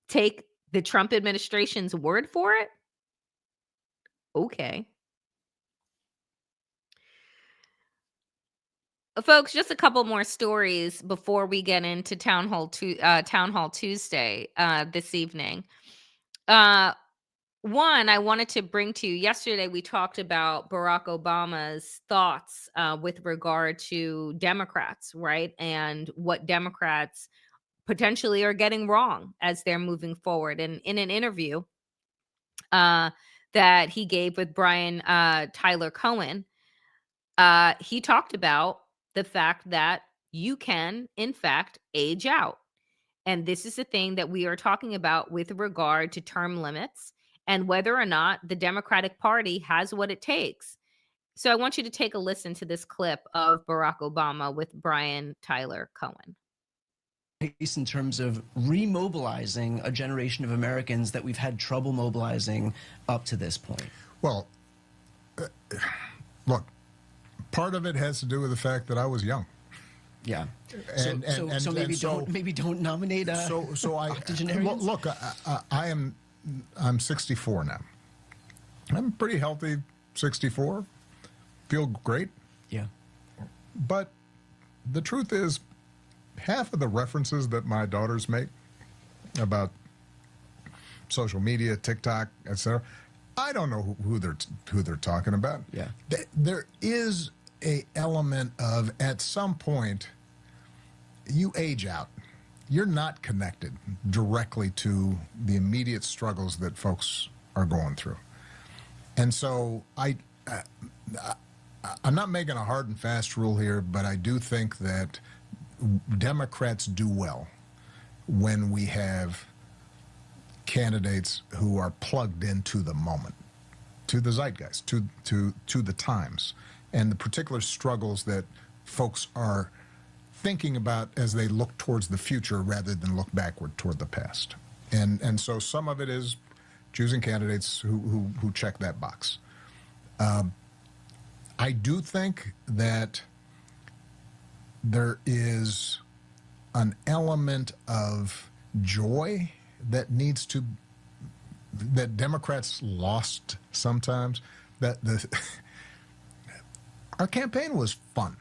S1: take the Trump administration's word for it? Okay. Folks, just a couple more stories before we get into Town Hall Tuesday this evening. One, I wanted to bring to you, yesterday we talked about Barack Obama's thoughts with regard to Democrats, right? And what Democrats potentially are getting wrong as they're moving forward. And in an interview, that he gave with Brian Tyler Cohen, he talked about the fact that you can, in fact, age out. And this is the thing that we are talking about with regard to term limits and whether or not the Democratic Party has what it takes. So I want you to take a listen to this clip of Barack Obama with Brian Tyler Cohen.
S2: In terms of remobilizing a generation of Americans that we've had trouble mobilizing up to this point?
S3: Well, look, part of it has to do with the fact that I was young.
S2: Yeah.
S3: So
S2: maybe don't nominate octogenarians.
S3: Look, I'm 64 now. I'm pretty healthy, 64. Feel great.
S2: Yeah.
S3: But the truth is, half of the references that my daughters make about social media, TikTok, etc., I don't know who they're talking about.
S2: Yeah.
S3: There is a element of, at some point, you age out. You're not connected directly to the immediate struggles that folks are going through. And so I'm not making a hard and fast rule here, but I do think that Democrats do well when we have candidates who are plugged into the moment, to the zeitgeist, to the times, and the particular struggles that folks are thinking about as they look towards the future rather than look backward toward the past. And so some of it is choosing candidates who check that box. I do think that there is an element of joy that Democrats lost sometimes. Our campaign was fun.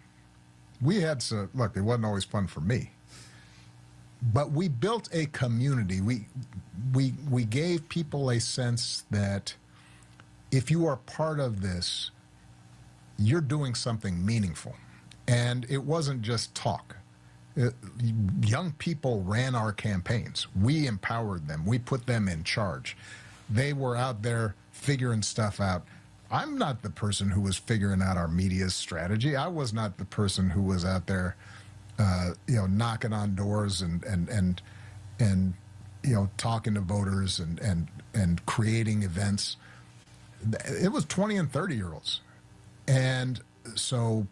S3: We had look, it wasn't always fun for me, but we built a community. We gave people a sense that if you are part of this, you're doing something meaningful. And it wasn't just talk. Young people ran our campaigns. We empowered them. We put them in charge. They were out there figuring stuff out. I'm not the person who was figuring out our media strategy. I was not the person who was out there, knocking on doors and talking to voters and creating events. It was 20 and 30-year-olds. And so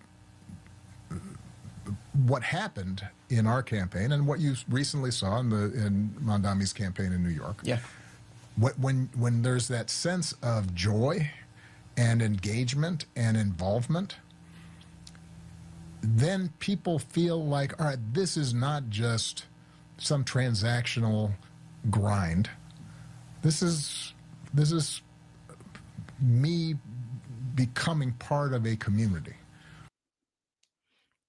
S3: what happened in our campaign and what you recently saw in Mondami's campaign in New York,
S2: yeah,
S3: when there's that sense of joy and engagement and involvement, then people feel like, all right, this is not just some transactional grind. This is me becoming part of a community.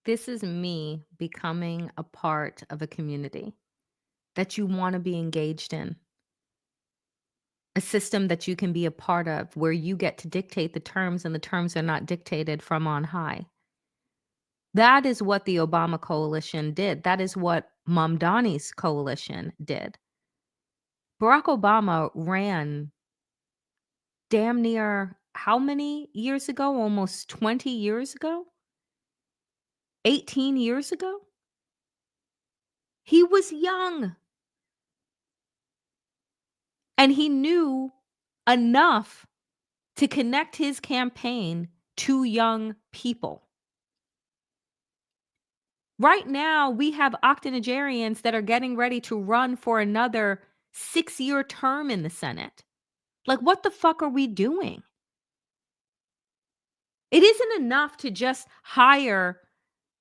S1: This is me becoming a part of a community that you want to be engaged in. A system that you can be a part of where you get to dictate the terms and the terms are not dictated from on high. That is what the Obama coalition did. That is what Mamdani's coalition did. Barack Obama ran damn near how many years ago? Almost 20 years ago? 18 years ago? He was young. And he knew enough to connect his campaign to young people. Right now, we have octogenarians that are getting ready to run for another 6-year term in the Senate. Like, what the fuck are we doing? It isn't enough to just hire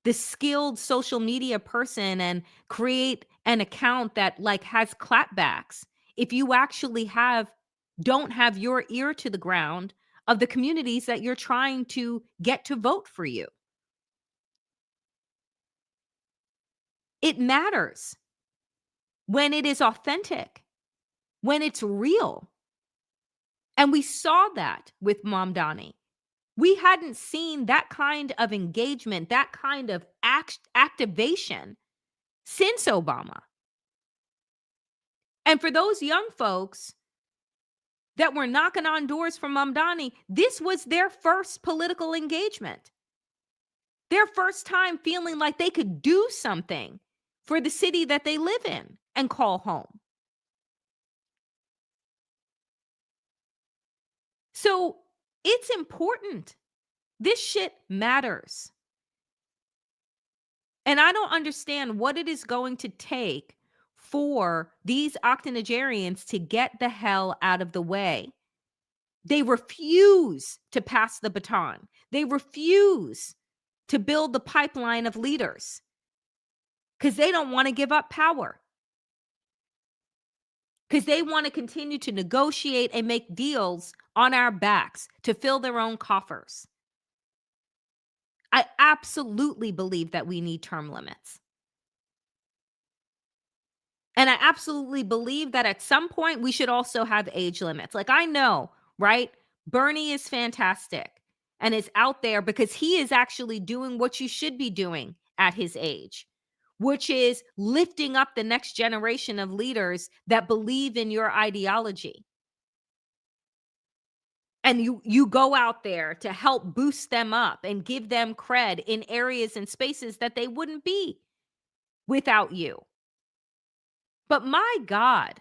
S1: the skilled social media person and create an account that has clapbacks. If you actually don't have your ear to the ground of the communities that you're trying to get to vote for you. It matters when it is authentic, when it's real. And we saw that with Mamdani. We hadn't seen that kind of engagement, that kind of activation since Obama. And for those young folks that were knocking on doors from Mamdani, this was their first political engagement. Their first time feeling like they could do something for the city that they live in and call home. So it's important. This shit matters. And I don't understand what it is going to take for these octogenarians to get the hell out of the way. They refuse to pass the baton. They refuse to build the pipeline of leaders because they don't want to give up power. Because they want to continue to negotiate and make deals on our backs to fill their own coffers. I absolutely believe that we need term limits. And I absolutely believe that at some point we should also have age limits. Like, I know, right? Bernie is fantastic and is out there because he is actually doing what you should be doing at his age, which is lifting up the next generation of leaders that believe in your ideology. And you go out there to help boost them up and give them cred in areas and spaces that they wouldn't be without you. But my God,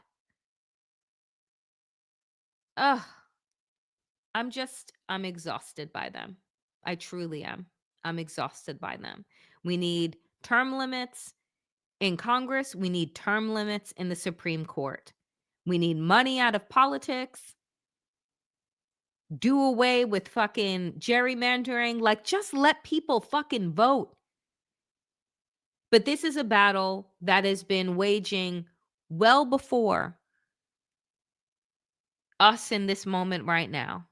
S1: ugh, I'm exhausted by them. I truly am. I'm exhausted by them. We need term limits in Congress. We need term limits in the Supreme Court. We need money out of politics. Do away with fucking gerrymandering. Like, just let people fucking vote. But this is a battle that has been waging well before us in this moment right now.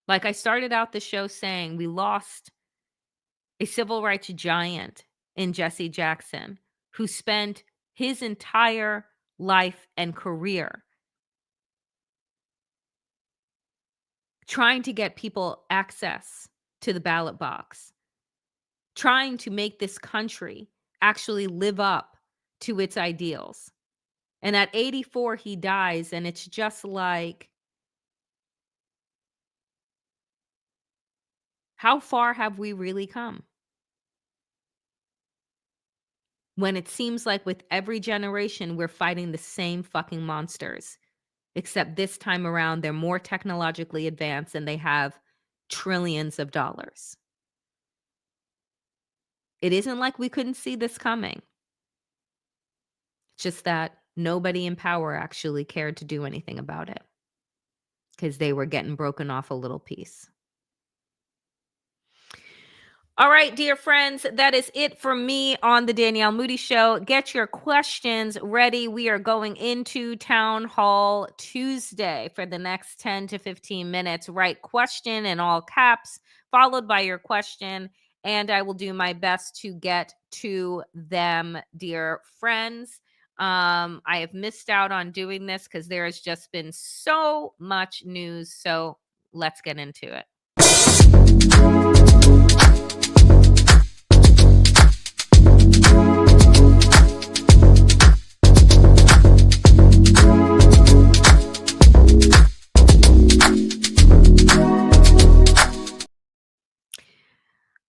S1: Like I started out the show saying, we lost a civil rights giant in Jesse Jackson, who spent his entire life and career trying to get people access to the ballot box, trying to make this country actually live up to its ideals. And at 84, he dies, and it's just like, how far have we really come? When it seems like with every generation, we're fighting the same fucking monsters, except this time around, they're more technologically advanced and they have trillions of dollars. It isn't like we couldn't see this coming. It's just that nobody in power actually cared to do anything about it because they were getting broken off a little piece. All right, dear friends, that is it for me on the Danielle Moody Show. Get your questions ready. We are going into Town Hall Tuesday for the next 10 to 15 minutes. Write question in all caps, followed by your question, and I will do my best to get to them, dear friends. I have missed out on doing this because there has just been so much news. So let's get into it.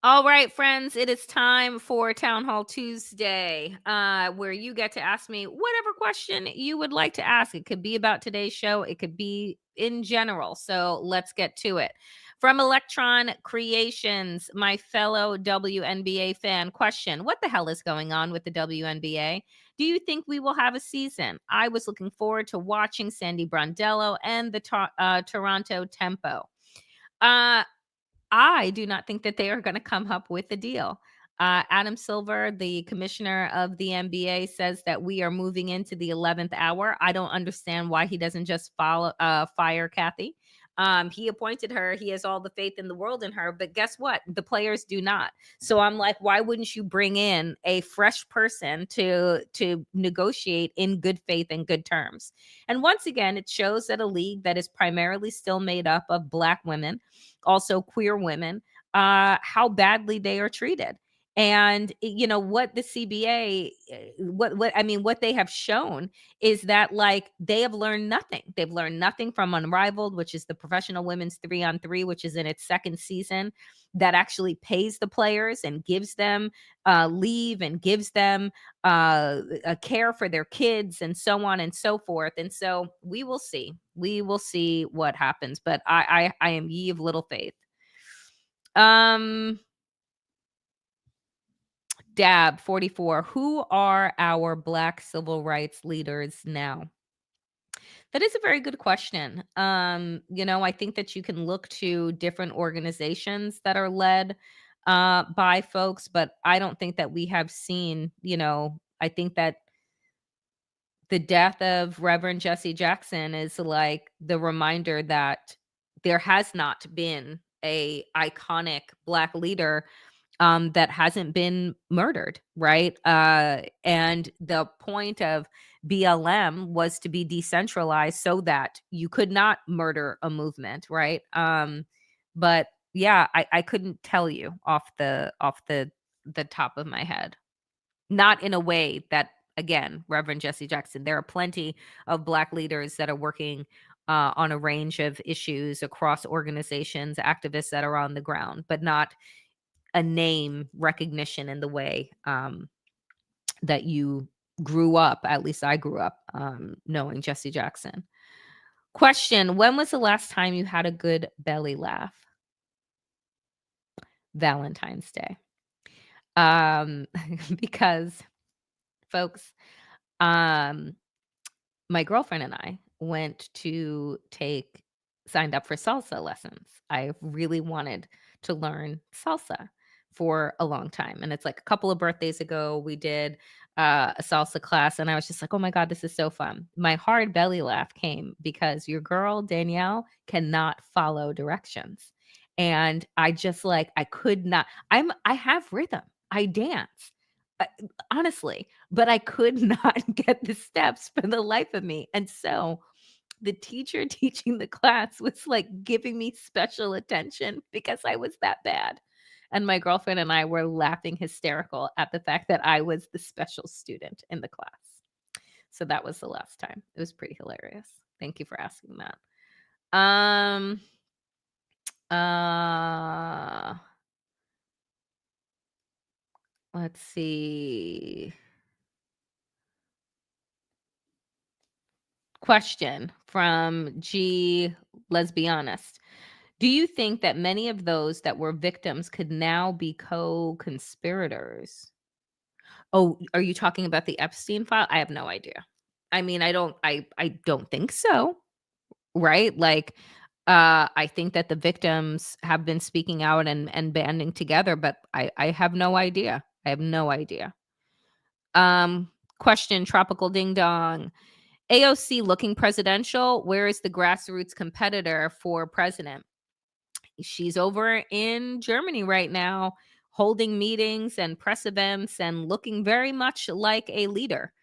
S1: All right, friends, it is time for Town Hall Tuesday, where you get to ask me whatever question you would like to ask. It could be about today's show. It could be in general. So let's get to it. From Electron Creations, my fellow WNBA fan, question: what the hell is going on with the WNBA? Do you think we will have a season? I was looking forward to watching Sandy Brondello and the Toronto Tempo. I do not think that they are going to come up with a deal. Adam Silver, the commissioner of the NBA, says that we are moving into the 11th hour. I don't understand why he doesn't just fire Kathy. He appointed her. He has all the faith in the world in her. But guess what? The players do not. So I'm like, why wouldn't you bring in a fresh person to negotiate in good faith and good terms? And once again, it shows that a league that is primarily still made up of Black women, also queer women, how badly they are treated. And what the CBA, what I mean, what they have shown is that, like, they have learned nothing. They've learned nothing from Unrivaled, which is the professional women's 3-on-3, which is in its second season, that actually pays the players and gives them leave and gives them a care for their kids and so on and so forth. And so we will see. We will see what happens. But I am ye of little faith. Dab 44. Who are our Black civil rights leaders now? That is a very good question. I think that you can look to different organizations that are led by folks, but I don't think that we have seen, I think that the death of Reverend Jesse Jackson is like the reminder that there has not been a iconic Black leader that hasn't been murdered, right? And the point of BLM was to be decentralized so that you could not murder a movement, right? But yeah, I couldn't tell you off the top of my head. Not in a way that, again, Reverend Jesse Jackson. There are plenty of Black leaders that are working on a range of issues across organizations, activists that are on the ground, but not a name recognition in the way that you grew up. At least I grew up knowing Jesse Jackson. Question: when was the last time you had a good belly laugh? Valentine's Day. Because, folks, um, my girlfriend and I signed up for salsa lessons. I really wanted to learn salsa for a long time. And it's like a couple of birthdays ago, we did a salsa class. And I was just like, oh my God, this is so fun. My hard belly laugh came because your girl, Danielle, cannot follow directions. And I just like, I could not, I have rhythm. I dance. uh, Honestly, but I could not get the steps for the life of me. And so the teacher teaching the class was like giving me special attention because I was that bad. And my girlfriend and I were laughing hysterical at the fact that I was the special student in the class. So that was the last time. It was pretty hilarious. Thank you for asking that. Um uh let's see. Question from G. Let's be honest. Do you think that many of those that were victims could now be co-conspirators? Oh, are you talking about the Epstein file? I have no idea. I mean, I don't think so, right? Like, I think that the victims have been speaking out and banding together, but I have no idea. I have no idea. Um, Question, Tropical Ding Dong. AOC looking presidential. Where is the grassroots competitor for president? She's over in Germany right now, holding meetings and press events and looking very much like a leader.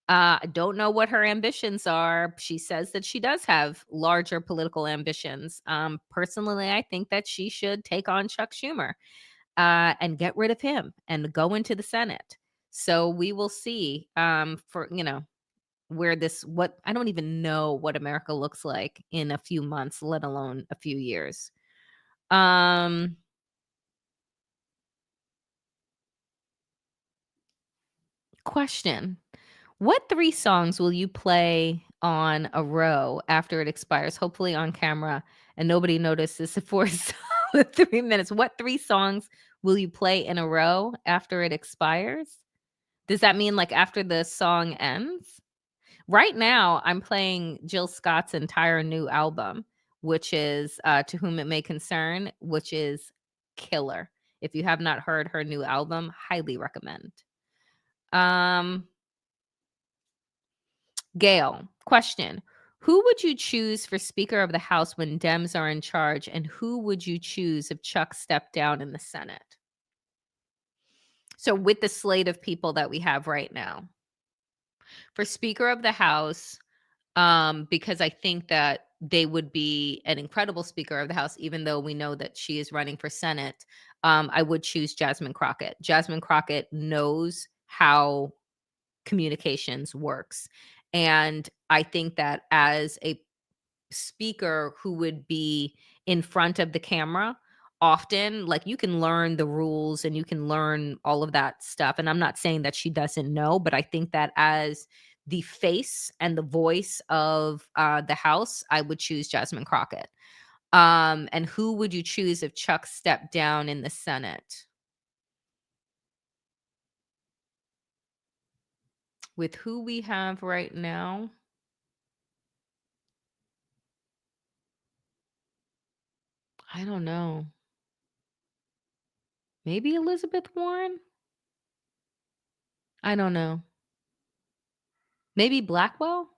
S1: I don't know what her ambitions are. She says that she does have larger political ambitions. Personally, I think that she should take on Chuck Schumer and get rid of him and go into the Senate. So we will see for, where what I don't even know what America looks like in a few months, let alone a few years. Um Question. What 3 songs will you play on a row after it expires, hopefully on camera and nobody notices for a solid 3 minutes? What 3 songs will you play in a row after it expires? Does that mean, like, after the song ends? Right now, I'm playing Jill Scott's entire new album, which is, To Whom It May Concern, which is killer. If you have not heard her new album, highly recommend. Um Gail, question. Who would you choose for Speaker of the House when Dems are in charge, and who would you choose if Chuck stepped down in the Senate? So, with the slate of people that we have right now, for Speaker of the House, because I think that they would be an incredible Speaker of the House, even though we know that she is running for Senate. I would choose Jasmine Crockett. Jasmine Crockett knows how communications works. And I think that as a speaker who would be in front of the camera often, like, you can learn the rules and you can learn all of that stuff, and I'm not saying that she doesn't know, but I think that as the face and the voice of the house, I would choose Jasmine Crockett. And who would you choose if Chuck stepped down in the Senate? With who we have right now, I don't know. Maybe Elizabeth Warren? I don't know. Maybe Blackwell?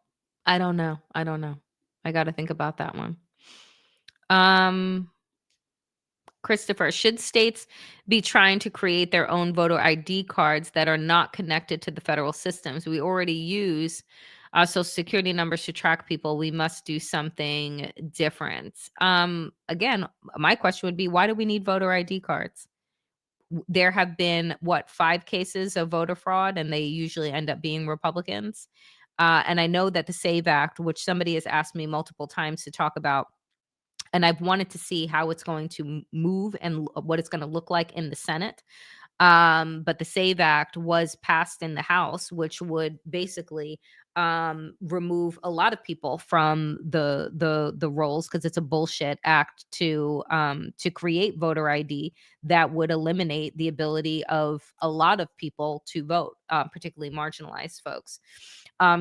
S1: I don't know. I don't know. I got to think about that one. Christopher, should states be trying to create their own voter ID cards that are not connected to the federal systems? We already use social security numbers to track people. We must do something different. Again, my question would be, why do we need voter ID cards? There have been, what, 5 cases of voter fraud, and they usually end up being Republicans. And I know that the SAVE Act, which somebody has asked me multiple times to talk about, and I've wanted to see how it's going to move and what it's going to look like in the Senate. But the SAVE Act was passed in the House, which would basically remove a lot of people from the rolls, because it's a bullshit act to create voter ID that would eliminate the ability of a lot of people to vote, particularly marginalized folks.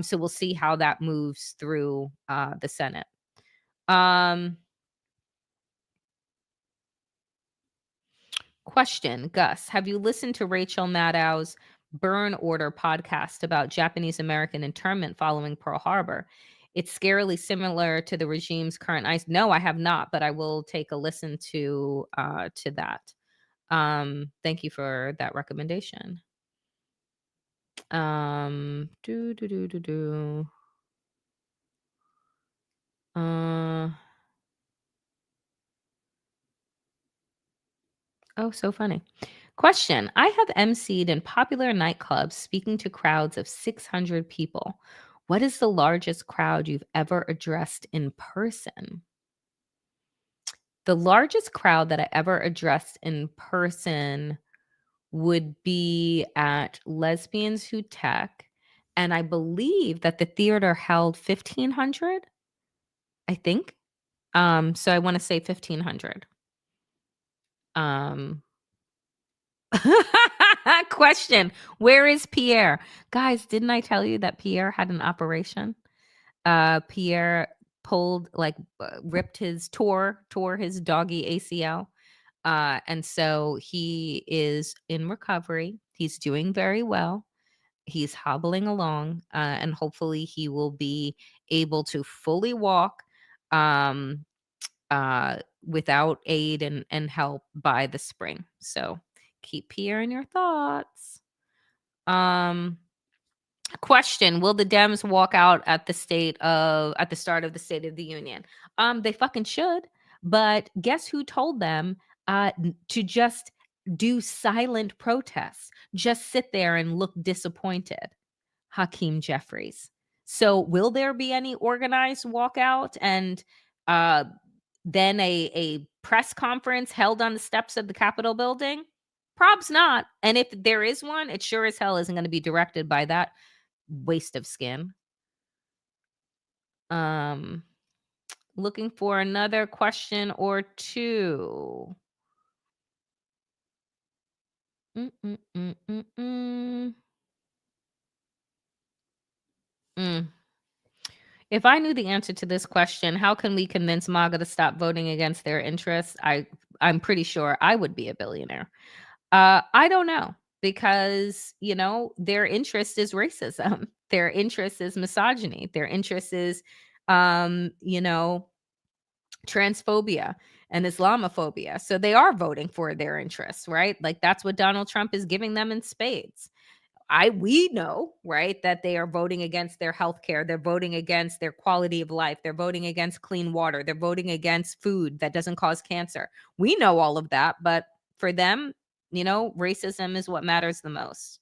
S1: So we'll see how that moves through the Senate. Question, Gus, have you listened to Rachel Maddow's Burn Order podcast about Japanese American internment following Pearl Harbor? It's scarily similar to the regime's current ice. No, I have not, but I will take a listen to that. Thank you for that recommendation. Do do do do do. Oh, so funny. Question, I have emceed in popular nightclubs speaking to crowds of 600 people. What is the largest crowd you've ever addressed in person? The largest crowd that I ever addressed in person would be at Lesbians Who Tech. And I believe that the theater held 1,500, I think. So I want to say 1,500. Question, where is Pierre? Guys, didn't I tell you that Pierre had an operation? Pierre pulled, like, tore his doggy ACL. And so he is in recovery. He's doing very well. He's hobbling along, and hopefully he will be able to fully walk um, without aid and help by the spring. So keep Pierre in your thoughts. Question, will the Dems walk out at the start of the State of the Union? They fucking should. But guess who told them to just do silent protests? Just sit there and look disappointed. Hakeem Jeffries. So will there be any organized walkout and then a press conference held on the steps of the Capitol building? Probs not. And if there is one, it sure as hell isn't going to be directed by that waste of skin. Looking for another question or two. If I knew the answer to this question, how can we convince MAGA to stop voting against their interests? I'm pretty sure I would be a billionaire. I don't know, because, their interest is racism. Their interest is misogyny. Their interest is, transphobia and Islamophobia. So they are voting for their interests, right? Like, that's what Donald Trump is giving them in spades. We know, right, that they are voting against their health care. They're voting against their quality of life. They're voting against clean water. They're voting against food that doesn't cause cancer. We know all of that, but for them, racism is what matters the most.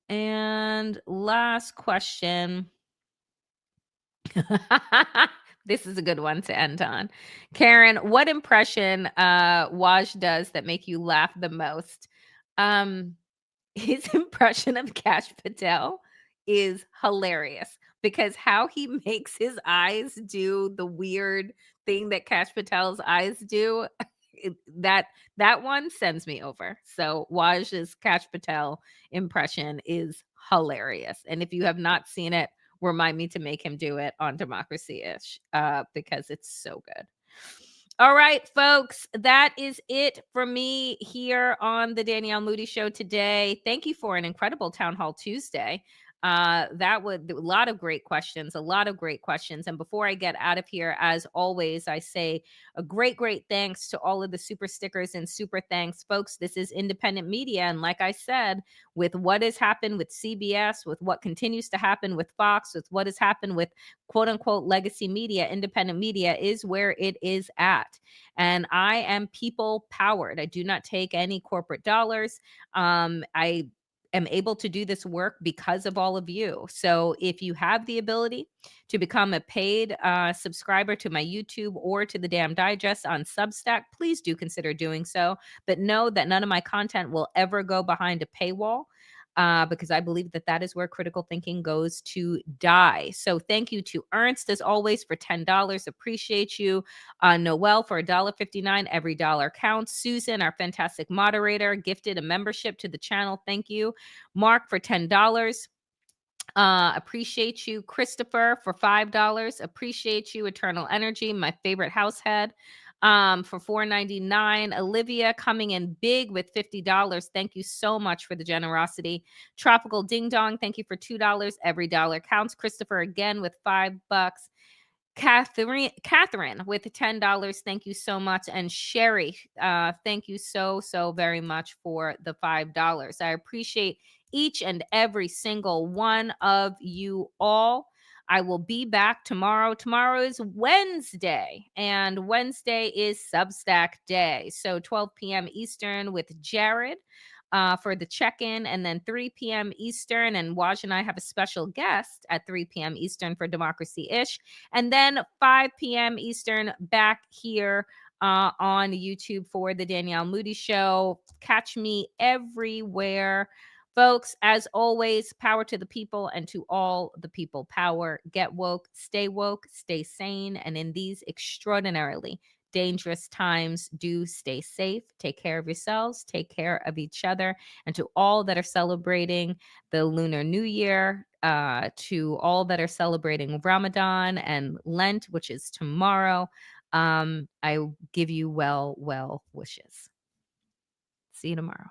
S1: And last question. This is a good one to end on. Karen, what impression Waj does that make you laugh the most? His impression of Kash Patel is hilarious because how he makes his eyes do the weird thing that Kash Patel's eyes do, that one sends me over. So Waj's Kash Patel impression is hilarious. And if you have not seen it, remind me to make him do it on Democracy-ish because it's so good. All right, folks, that is it for me here on the Danielle Moody Show today. Thank you for an incredible Town Hall Tuesday. That was a lot of great questions, And before I get out of here, as always, I say a great thanks to all of the super stickers and super thanks, folks. This is independent media. And like I said, with what has happened with CBS, with what continues to happen with Fox, with what has happened with quote unquote legacy media, independent media is where it is at. And I am people powered. I do not take any corporate dollars. I am able to do this work because of all of you. So if you have the ability to become a paid subscriber to my YouTube or to the Damn Digest on Substack, please do consider doing so. But know that none of my content will ever go behind a paywall. Because I believe that is where critical thinking goes to die. So thank you to Ernst, as always, for $10. Appreciate you. Noel for $1.59. Every dollar counts. Susan, our fantastic moderator, gifted a membership to the channel. Thank you. Mark for $10. Appreciate you. Christopher for $5. Appreciate you. Eternal Energy, my favorite house head, for $4.99. Olivia coming in big with $50. Thank you so much for the generosity. Tropical Ding Dong, thank you for $2. Every dollar counts. Christopher again with $5. Catherine with $10. Thank you so much. And Sherry, thank you so very much for the $5. I appreciate each and every single one of you all. I will be back tomorrow. Tomorrow is Wednesday, and Wednesday is Substack Day. So 12 p.m. Eastern with Jared for the check-in, and then 3 p.m. Eastern. And Waj and I have a special guest at 3 p.m. Eastern for Democracy-ish. And then 5 p.m. Eastern back here on YouTube for the Danielle Moody Show. Catch me everywhere. Folks, as always, power to the people, and to all the people power. Get woke, stay sane, and in these extraordinarily dangerous times, do stay safe. Take care of yourselves, take care of each other, and to all that are celebrating the Lunar New Year, to all that are celebrating Ramadan and Lent, which is tomorrow, I give you well wishes. See you tomorrow.